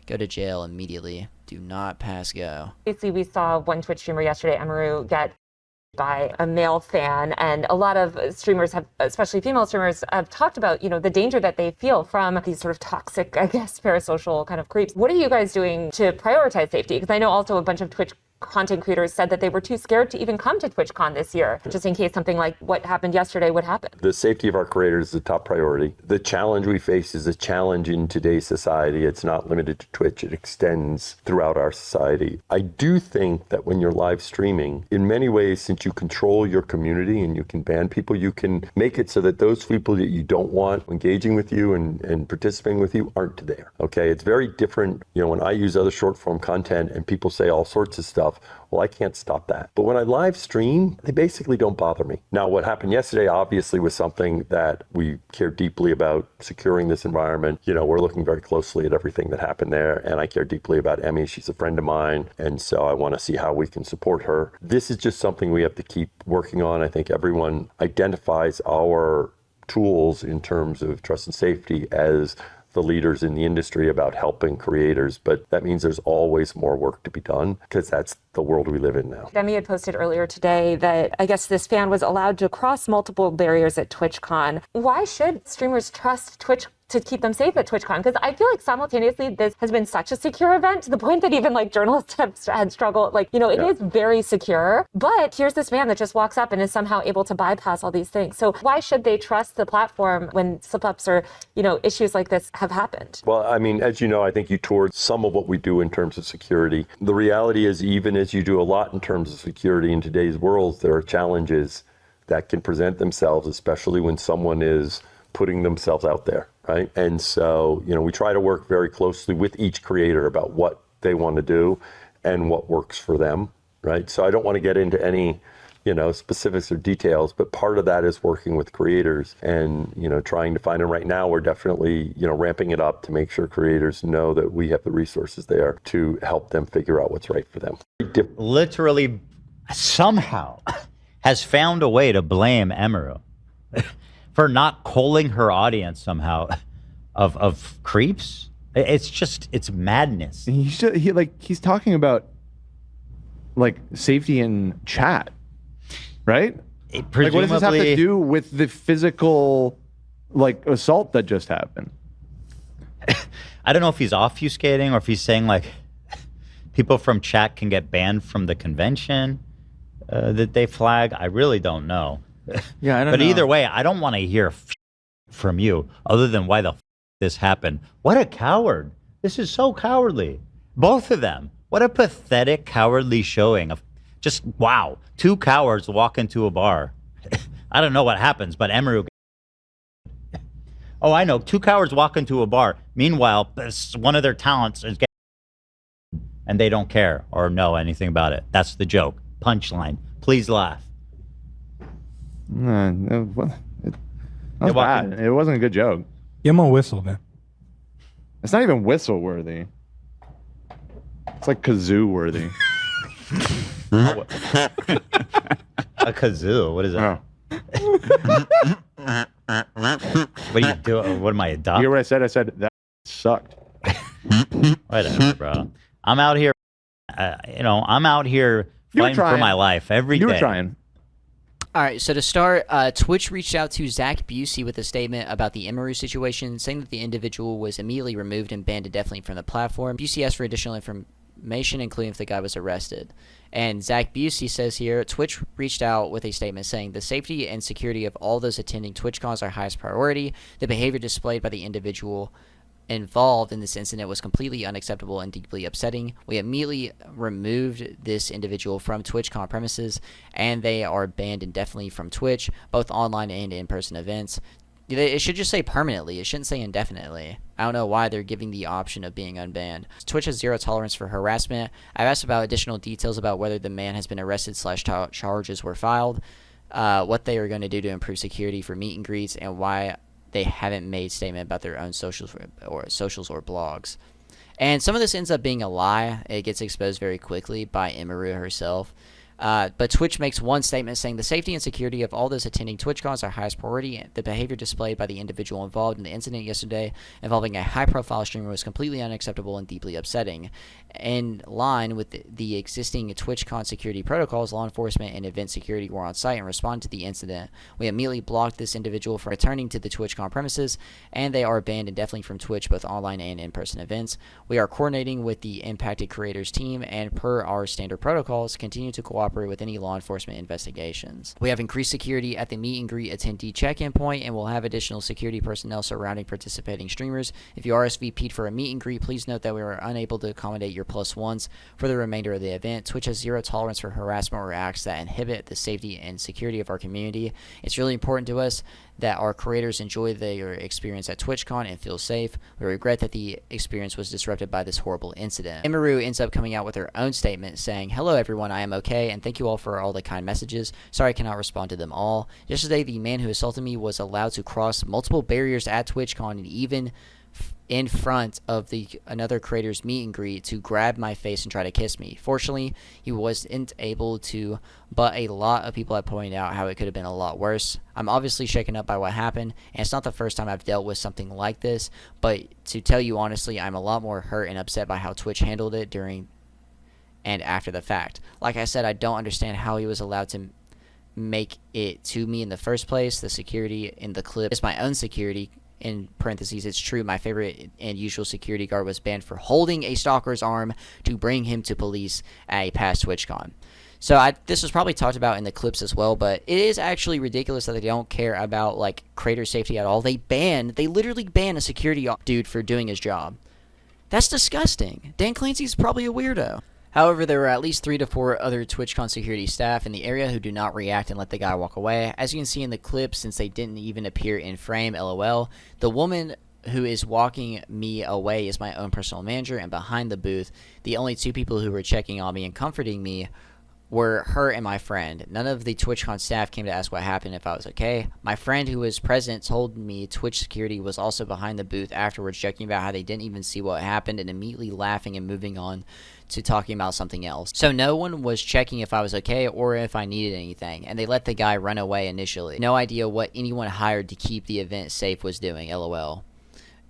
Go to jail immediately. Do not pass go. Basically, we saw one Twitch streamer yesterday, Emiru, get by a male fan, and a lot of streamers have, especially female streamers, have talked about, the danger that they feel from these sort of toxic, I guess, parasocial kind of creeps. What are you guys doing to prioritize safety? Because I know also a bunch of Twitch content creators said that they were too scared to even come to TwitchCon this year, just in case something like what happened yesterday would happen. The safety of our creators is the top priority. The challenge we face is a challenge in today's society. It's not limited to Twitch. It extends throughout our society. I do think that when you're live streaming, in many ways, since you control your community and you can ban people, you can make it so that those people that you don't want engaging with you and participating with you aren't there. Okay, it's very different. When I use other short form content and people say all sorts of stuff, well, I can't stop that. But when I live stream, they basically don't bother me. Now, what happened yesterday obviously was something that we care deeply about, securing this environment. We're looking very closely at everything that happened there, and I care deeply about Emmy. She's a friend of mine, and so I want to see how we can support her. This is just something we have to keep working on. I think everyone identifies our tools in terms of trust and safety as the leaders in the industry about helping creators, but that means there's always more work to be done because that's the world we live in now. Demi had posted earlier today that I guess this fan was allowed to cross multiple barriers at TwitchCon. Why should streamers trust Twitch to keep them safe at TwitchCon? Because I feel like simultaneously this has been such a secure event to the point that even like journalists have had struggled. Like, it is very secure, but here's this man that just walks up and is somehow able to bypass all these things. So why should they trust the platform when slip-ups or, issues like this have happened? Well, I mean, as you know, I think you toured some of what we do in terms of security. The reality is, even as you do a lot in terms of security in today's world, there are challenges that can present themselves, especially when someone is putting themselves out there, right? And so, we try to work very closely with each creator about what they want to do and what works for them, right? So I don't want to get into any, specifics or details, but part of that is working with creators and, trying to find, and right now we're definitely, ramping it up to make sure creators know that we have the resources there to help them figure out what's right for them. Literally somehow has found a way to blame Emiru for not calling her audience somehow of creeps. It's madness. And he's talking about like safety in chat, right? Presumably, what does this have to do with the physical like assault that just happened. I don't know if he's obfuscating or if he's saying like people from chat can get banned from the convention that they flag. I really don't know. Yeah, I don't but know. either way, I don't want to hear from you other than why the this happened. What a coward. This is so cowardly. Both of them. What a pathetic, cowardly showing of just, wow, two cowards walk into a bar. I don't know what happens, but Emiru. Oh, I know. Two cowards walk into a bar. Meanwhile, one of their talents is getting, and they don't care or know anything about it. That's the joke. Punchline. Please laugh. That was bad. It wasn't a good joke. Give him a whistle, man. It's not even whistle worthy. It's like kazoo worthy. A kazoo? What is that? What are you doing? What am I, a duck? You hear what I said? I said that sucked. Whatever, bro. I'm out here, I'm out here fighting for my life every day. You were trying. All right, so to start, Twitch reached out to Zach Busey with a statement about the Emiru situation, saying that the individual was immediately removed and banned indefinitely from the platform. Busey asked for additional information, including if the guy was arrested. And Zach Busey says here, Twitch reached out with a statement saying, the safety and security of all those attending TwitchCon is our highest priority. The behavior displayed by the individual involved in this incident was completely unacceptable and deeply upsetting. We immediately removed this individual from TwitchCon premises, and they are banned indefinitely from Twitch, both online and in-person events. It should just say permanently. It shouldn't say indefinitely. I don't know why they're giving the option of being unbanned. Twitch has zero tolerance for harassment. I've asked about additional details about whether the man has been arrested / charges were filed, what they are going to do to improve security for meet and greets, and why they haven't made statement about their own socials or blogs. And some of this ends up being a lie. It gets exposed very quickly by Emiru herself. But Twitch makes one statement saying the safety and security of all those attending TwitchCon is our highest priority. The behavior displayed by the individual involved in the incident yesterday involving a high-profile streamer was completely unacceptable and deeply upsetting. In line with the existing TwitchCon security protocols, law enforcement and event security were on site and responded to the incident. We immediately blocked this individual from returning to the TwitchCon premises, and they are banned indefinitely from Twitch, both online and in-person events. We are coordinating with the impacted creators team, and per our standard protocols, continue to cooperate with any law enforcement investigations. We have increased security at the meet and greet attendee check-in point, and we'll have additional security personnel surrounding participating streamers. If you RSVP'd for a meet and greet, please note that we were unable to accommodate your +1s for the remainder of the event. Twitch has zero tolerance for harassment or acts that inhibit the safety and security of our community. It's really important to us that our creators enjoy their experience at TwitchCon and feel safe. We regret that the experience was disrupted by this horrible incident. Emiru ends up coming out with her own statement saying, hello everyone, I am okay, and thank you all for all the kind messages. Sorry I cannot respond to them all. Yesterday, the man who assaulted me was allowed to cross multiple barriers at TwitchCon and even in front of another creator's meet and greet to grab my face and try to kiss me. Fortunately, he wasn't able to, but a lot of people have pointed out how it could have been a lot worse. I'm obviously shaken up by what happened, and it's not the first time I've dealt with something like this, but to tell you honestly, I'm a lot more hurt and upset by how Twitch handled it during and after the fact. Like I said, I don't understand how he was allowed to make it to me in the first place. The security in the clip is my own security. In parentheses, it's true, my favorite and usual security guard was banned for holding a stalker's arm to bring him to police at a past TwitchCon. So this was probably talked about in the clips as well, but it is actually ridiculous that they don't care about like creator safety at all. They literally ban a security dude for doing his job. That's disgusting. Dan Clancy's probably a weirdo. However, there were at least 3 to 4 other TwitchCon security staff in the area who do not react and let the guy walk away. As you can see in the clip, since they didn't even appear in frame, LOL, the woman who is walking me away is my own personal manager, and behind the booth, the only 2 people who were checking on me and comforting me were her and my friend. None of the TwitchCon staff came to ask what happened, if I was okay. My friend who was present told me Twitch security was also behind the booth afterwards, joking about how they didn't even see what happened and immediately laughing and moving on to talking about something else. So no one was checking if I was okay or if I needed anything, and they let the guy run away initially. No idea what anyone hired to keep the event safe was doing, LOL.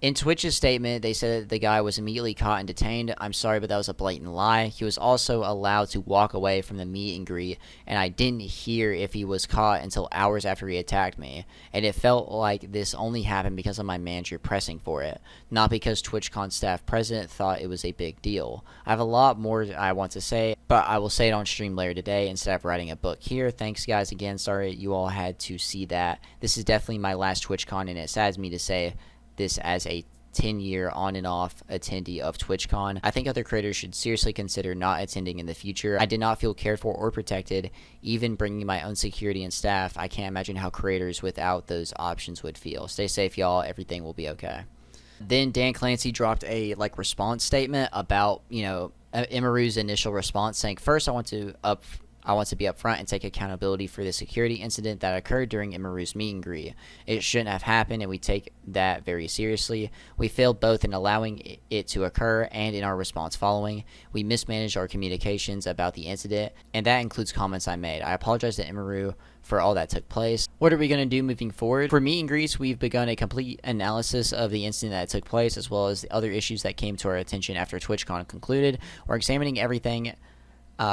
In Twitch's statement, they said that the guy was immediately caught and detained. I'm sorry, but that was a blatant lie. He was also allowed to walk away from the meet and greet, and I didn't hear if he was caught until hours after he attacked me. And it felt like this only happened because of my manager pressing for it, not because TwitchCon staff president thought it was a big deal. I have a lot more I want to say, but I will say it on stream later today instead of writing a book here. Thanks, guys, again. Sorry you all had to see that. This is definitely my last TwitchCon, and it saddens me to say this as a 10-year on and off attendee of TwitchCon. I think other creators should seriously consider not attending in the future. I did not feel cared for or protected, even bringing my own security and staff. I can't imagine how creators without those options would feel. Stay safe, y'all. Everything will be okay. Then Dan Clancy dropped a response statement about, Emiru's initial response, saying, first, I want to be upfront and take accountability for the security incident that occurred during Emiru's meet and greet. It shouldn't have happened, and we take that very seriously. We failed both in allowing it to occur and in our response following. We mismanaged our communications about the incident, and that includes comments I made. I apologize to Emiru for all that took place. What are we going to do moving forward? For meet and greets, we've begun a complete analysis of the incident that took place, as well as the other issues that came to our attention after TwitchCon concluded. We're examining everything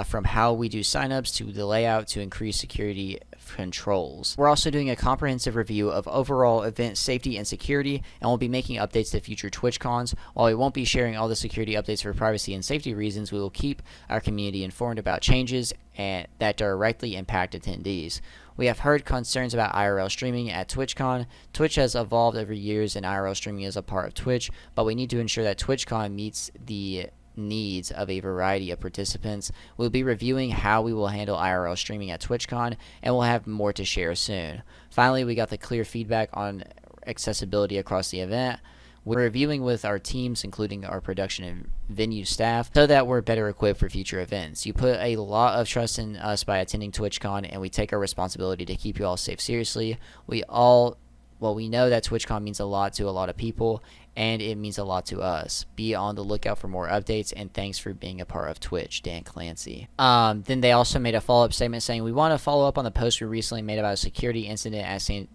from how we do signups to the layout to increase security controls. We're also doing a comprehensive review of overall event safety and security, and we'll be making updates to future TwitchCons. While we won't be sharing all the security updates for privacy and safety reasons, we will keep our community informed about changes that directly impact attendees. We have heard concerns about IRL streaming at TwitchCon. Twitch has evolved over years, and IRL streaming is a part of Twitch, but we need to ensure that TwitchCon meets the needs of a variety of participants. We'll be reviewing how we will handle IRL streaming at TwitchCon, and we'll have more to share soon. Finally, we got the clear feedback on accessibility across the event. We're reviewing with our teams, including our production and venue staff, so that we're better equipped for future events. You put a lot of trust in us by attending TwitchCon, and we take our responsibility to keep you all safe seriously. We know that TwitchCon means a lot to a lot of people, and it means a lot to us. Be on the lookout for more updates, and thanks for being a part of Twitch, Dan Clancy. Then they also made a follow-up statement saying, we want to follow up on the post we recently made about a security incident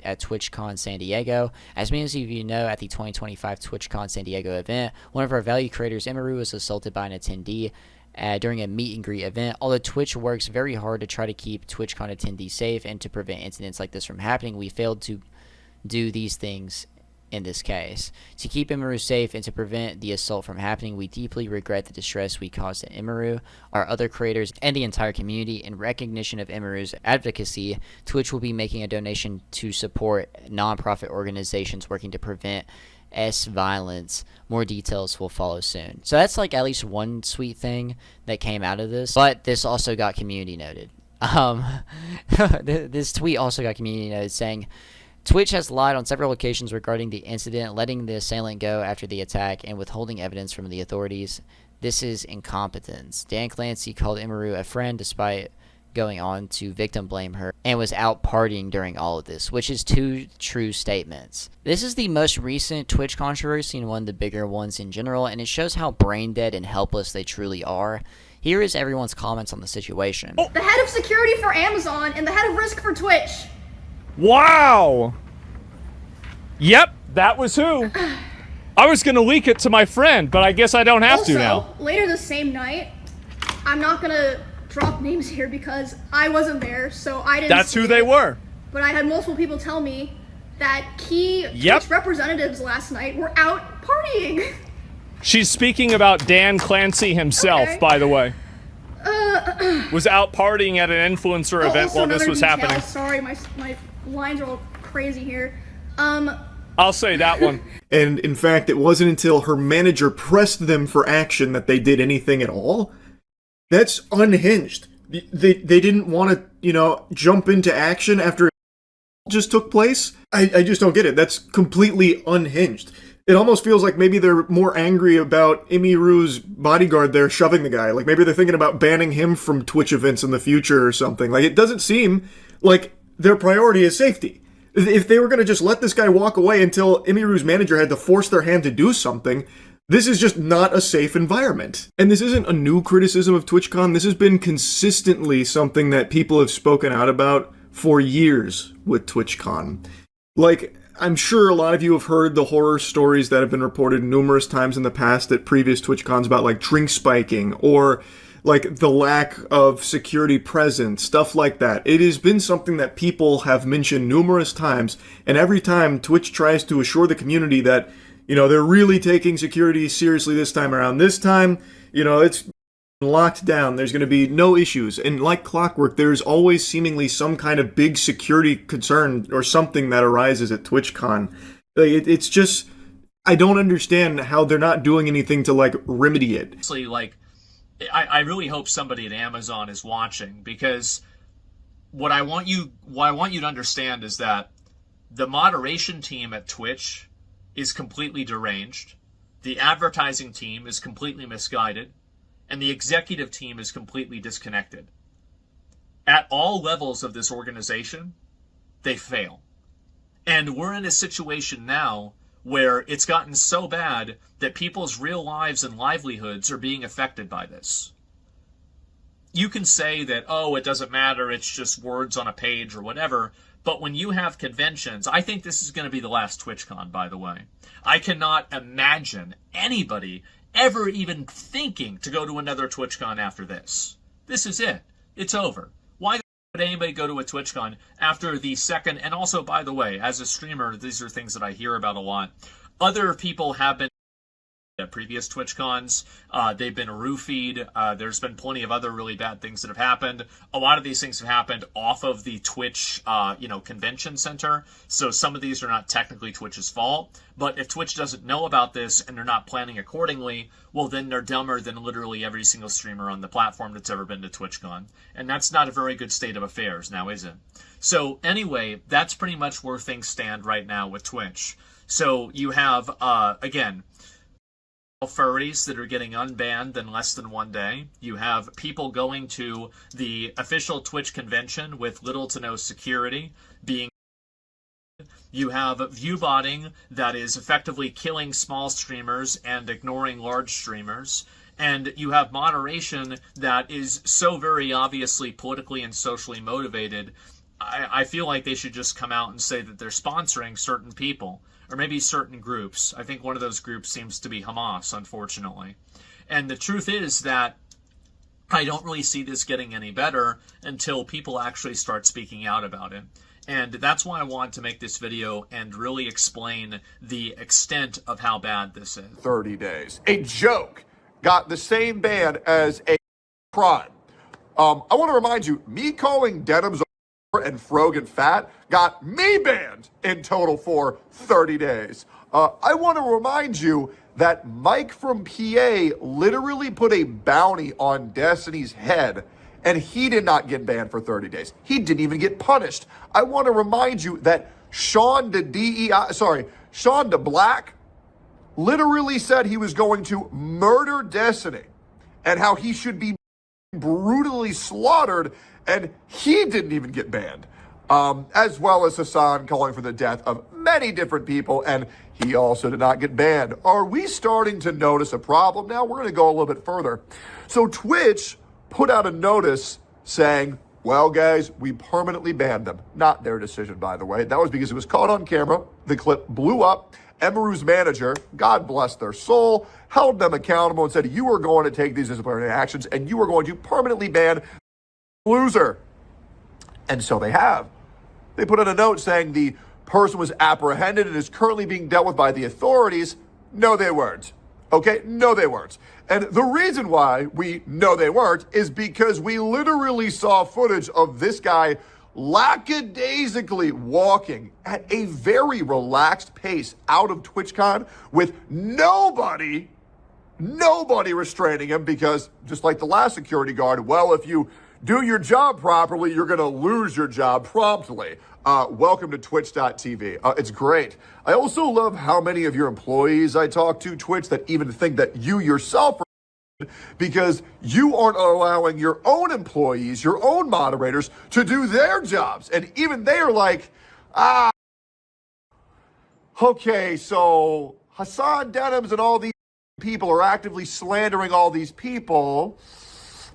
at TwitchCon San Diego. As many of you know, at the 2025 TwitchCon San Diego event, one of our value creators, Emiru, was assaulted by an attendee during a meet and greet event. Although Twitch works very hard to try to keep TwitchCon attendees safe and to prevent incidents like this from happening, we failed to do these things in this case. To keep Emiru safe and to prevent the assault from happening, we deeply regret the distress we caused to Emiru, our other creators, and the entire community. In recognition of Emiru's advocacy, Twitch will be making a donation to support nonprofit organizations working to prevent violence. More details will follow soon. So that's at least one sweet thing that came out of this, but this also got community noted. This tweet also got community noted saying, Twitch has lied on several occasions regarding the incident, letting the assailant go after the attack and withholding evidence from the authorities. This is incompetence. Dan Clancy called Emiru a friend despite going on to victim blame her and was out partying during all of this, which is two true statements. This is the most recent Twitch controversy and one of the bigger ones in general, and it shows how brain dead and helpless they truly are. Here is everyone's comments on the situation. The head of security for Amazon and the head of risk for Twitch. Wow! Yep, that was who. I was gonna leak it to my friend, but I guess I don't have to now. Later the same night, I'm not gonna drop names here because I wasn't there, so I didn't That's who they were. But I had multiple people tell me that key Twitch representatives last night were out partying. She's speaking about Dan Clancy himself, by the way. Was out partying at an influencer event while this was happening. Sorry, my lines are all crazy here. I'll say that one. And in fact, it wasn't until her manager pressed them for action that they did anything at all. That's unhinged. They didn't want to, jump into action after it just took place. I just don't get it. That's completely unhinged. It almost feels like maybe they're more angry about Emiru's bodyguard there shoving the guy. Like maybe they're thinking about banning him from Twitch events in the future or something. Like it doesn't seem like their priority is safety. If they were going to just let this guy walk away until Emiru's manager had to force their hand to do something, this is just not a safe environment. And this isn't a new criticism of TwitchCon. This has been consistently something that people have spoken out about for years with TwitchCon. Like, I'm sure a lot of you have heard the horror stories that have been reported numerous times in the past at previous TwitchCons about like drink spiking or like the lack of security present, stuff like that. It has been something that people have mentioned numerous times, and every time Twitch tries to assure the community that, you know, they're really taking security seriously this time around. This time, you know, it's locked down. There's going to be no issues. And like clockwork, there's always seemingly some kind of big security concern or something that arises at TwitchCon. It's just, I don't understand how they're not doing anything to like remedy it. Like, I really hope somebody at Amazon is watching, because what I want you to understand is that the moderation team at Twitch is completely deranged, the advertising team is completely misguided, and the executive team is completely disconnected. At all levels of this organization, they fail. And we're in a situation now where it's gotten so bad that people's real lives and livelihoods are being affected by this. You can say that, oh, it doesn't matter, it's just words on a page or whatever, but when you have conventions, I think this is going to be the last TwitchCon, by the way. I cannot imagine anybody ever even thinking to go to another TwitchCon after this. This is it. It's over. Why would anybody go to a TwitchCon after the second? And also, by the way, as a streamer, these are things that I hear about a lot. Other people have been at previous TwitchCons. They've been roofied. There's been plenty of other really bad things that have happened. A lot of these things have happened off of the Twitch, convention center. So some of these are not technically Twitch's fault. But if Twitch doesn't know about this and they're not planning accordingly, well, then they're dumber than literally every single streamer on the platform that's ever been to TwitchCon. And that's not a very good state of affairs now, is it? So anyway, that's pretty much where things stand right now with Twitch. So you have, again, furries that are getting unbanned in less than one day. You have people going to the official Twitch convention with little to no security being. You have viewbotting that is effectively killing small streamers and ignoring large streamers. And you have moderation that is so very obviously politically and socially motivated. I feel like they should just come out and say that they're sponsoring certain people, or maybe certain groups. I think one of those groups seems to be Hamas, unfortunately. And the truth is that I don't really see this getting any better until people actually start speaking out about it. And that's why I want to make this video and really explain the extent of how bad this is. 30 days. A joke got the same ban as a crime. I want to remind you, me calling denims and Frogan fat got me banned in total for 30 days. I want to remind you that Mike from PA literally put a bounty on Destiny's head, and he did not get banned for 30 days. He didn't even get punished. I want to remind you that Sean DeBlack literally said he was going to murder Destiny and how he should be brutally slaughtered, and he didn't even get banned. As well as Hasan calling for the death of many different people, and he also did not get banned. Are we starting to notice a problem now? We're going to go a little bit further. So Twitch put out a notice saying, well, guys, we permanently banned them. Not their decision, by the way. That was because it was caught on camera. The clip blew up. Emiru's manager, God bless their soul, held them accountable and said, you are going to take these disciplinary actions and you are going to permanently ban loser. And so they have. They put in a note saying the person was apprehended and is currently being dealt with by the authorities. No, they weren't. Okay? No, they weren't. And the reason why we know they weren't is because we literally saw footage of this guy lackadaisically walking at a very relaxed pace out of TwitchCon with nobody restraining him, because just like the last security guard, well, if you do your job properly, you're going to lose your job promptly. Welcome to Twitch.tv. It's great. I also love how many of your employees I talk to, Twitch, that even think that you yourself are, because you aren't allowing your own employees, your own moderators, to do their jobs. And even they are like, okay, so Hasan Denims and all these people are actively slandering all these people,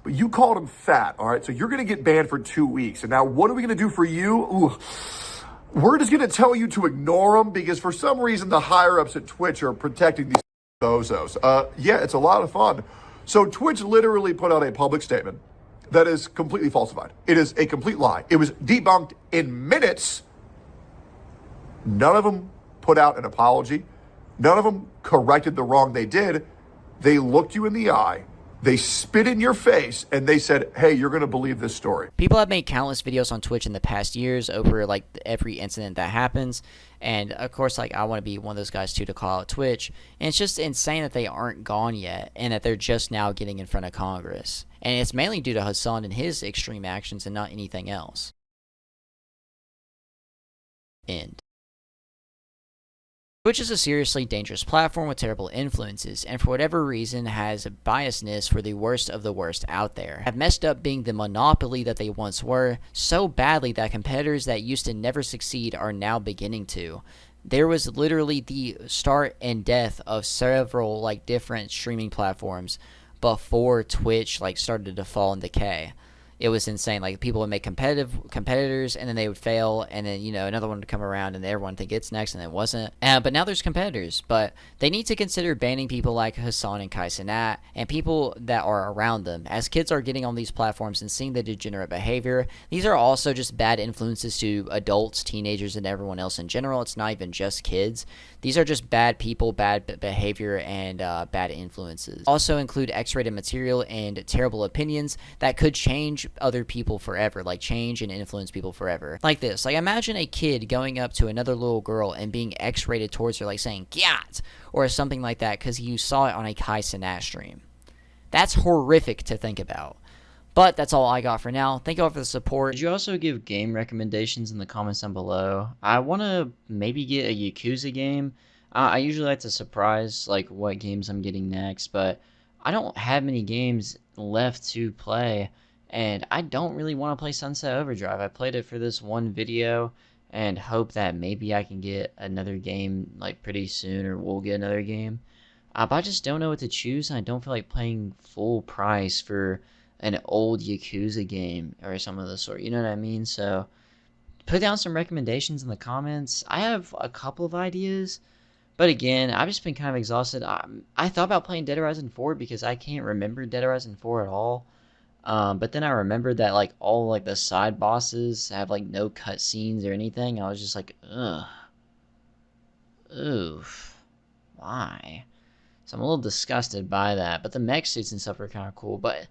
but you called him fat, all right? So you're going to get banned for 2 weeks. And now what are we going to do for you? Ooh, we're just going to tell you to ignore them because for some reason the higher-ups at Twitch are protecting these bozos. Yeah, it's a lot of fun. So Twitch literally put out a public statement that is completely falsified. It is a complete lie. It was debunked in minutes. None of them put out an apology. None of them corrected the wrong they did. They looked you in the eye. They spit in your face and they said, hey, you're going to believe this story. People have made countless videos on Twitch in the past years over like every incident that happens. And of course, like I want to be one of those guys too to call out Twitch. And it's just insane that they aren't gone yet and that they're just now getting in front of Congress. And it's mainly due to Hasan and his extreme actions and not anything else. End. Twitch is a seriously dangerous platform with terrible influences, and for whatever reason has a biasness for the worst of the worst out there. Have messed up being the monopoly that they once were, so badly that competitors that used to never succeed are now beginning to. There was literally the start and death of several like different streaming platforms before Twitch like started to fall and decay. It was insane. Like people would make competitors and then they would fail and then, you know, another one would come around and everyone think it's next and it wasn't. But now there's competitors, but they need to consider banning people like Hasan and Cenat and people that are around them. As kids are getting on these platforms and seeing the degenerate behavior, these are also just bad influences to adults, teenagers, and everyone else in general. It's not even just kids. These are just bad people, bad behavior, and bad influences. Also include X-rated material and terrible opinions that could change other people forever, like change and influence people forever. Like this, like imagine a kid going up to another little girl and being X-rated towards her, like saying "Gyat" or something like that because you saw it on a Kai Cenat stream. That's horrific to think about. But that's all I got for now. Thank you all for the support. Could you also give game recommendations in the comments down below? I want to maybe get a Yakuza game. I usually like to surprise like what games I'm getting next, but I don't have many games left to play, and I don't really want to play Sunset Overdrive. I played it for this one video and hope that maybe I can get another game like pretty soon, or we'll get another game. But I just don't know what to choose, and I don't feel like paying full price for an old Yakuza game or something of the sort, you know what I mean? So put down some recommendations in the comments. I have a couple of ideas, but again, I've just been kind of exhausted. I thought about playing Dead Rising 4 because I can't remember Dead Rising 4 at all. But then I remembered that like all like the side bosses have like no cutscenes or anything. I was just like, ugh, oof, why? So I'm a little disgusted by that. But the mech suits and stuff are kind of cool. But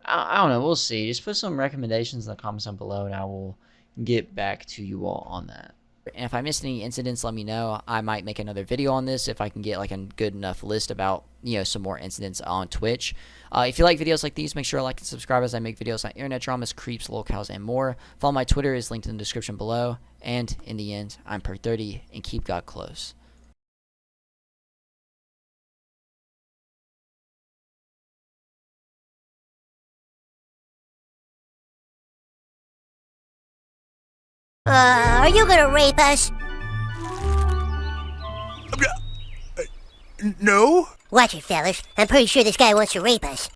I don't know, we'll see. Just put some recommendations in the comments down below and I will get back to you all on that. And if I missed any incidents, let me know. I might make another video on this if I can get like a good enough list about, you know, some more incidents on Twitch. If you like videos like these, make sure to like and subscribe as I make videos on internet dramas, creeps, lolcows, and more. Follow my Twitter is linked in the description below. And in the end, I'm PERK30 and keep God close. Are you gonna rape us? No? Watch it, fellas. I'm pretty sure this guy wants to rape us.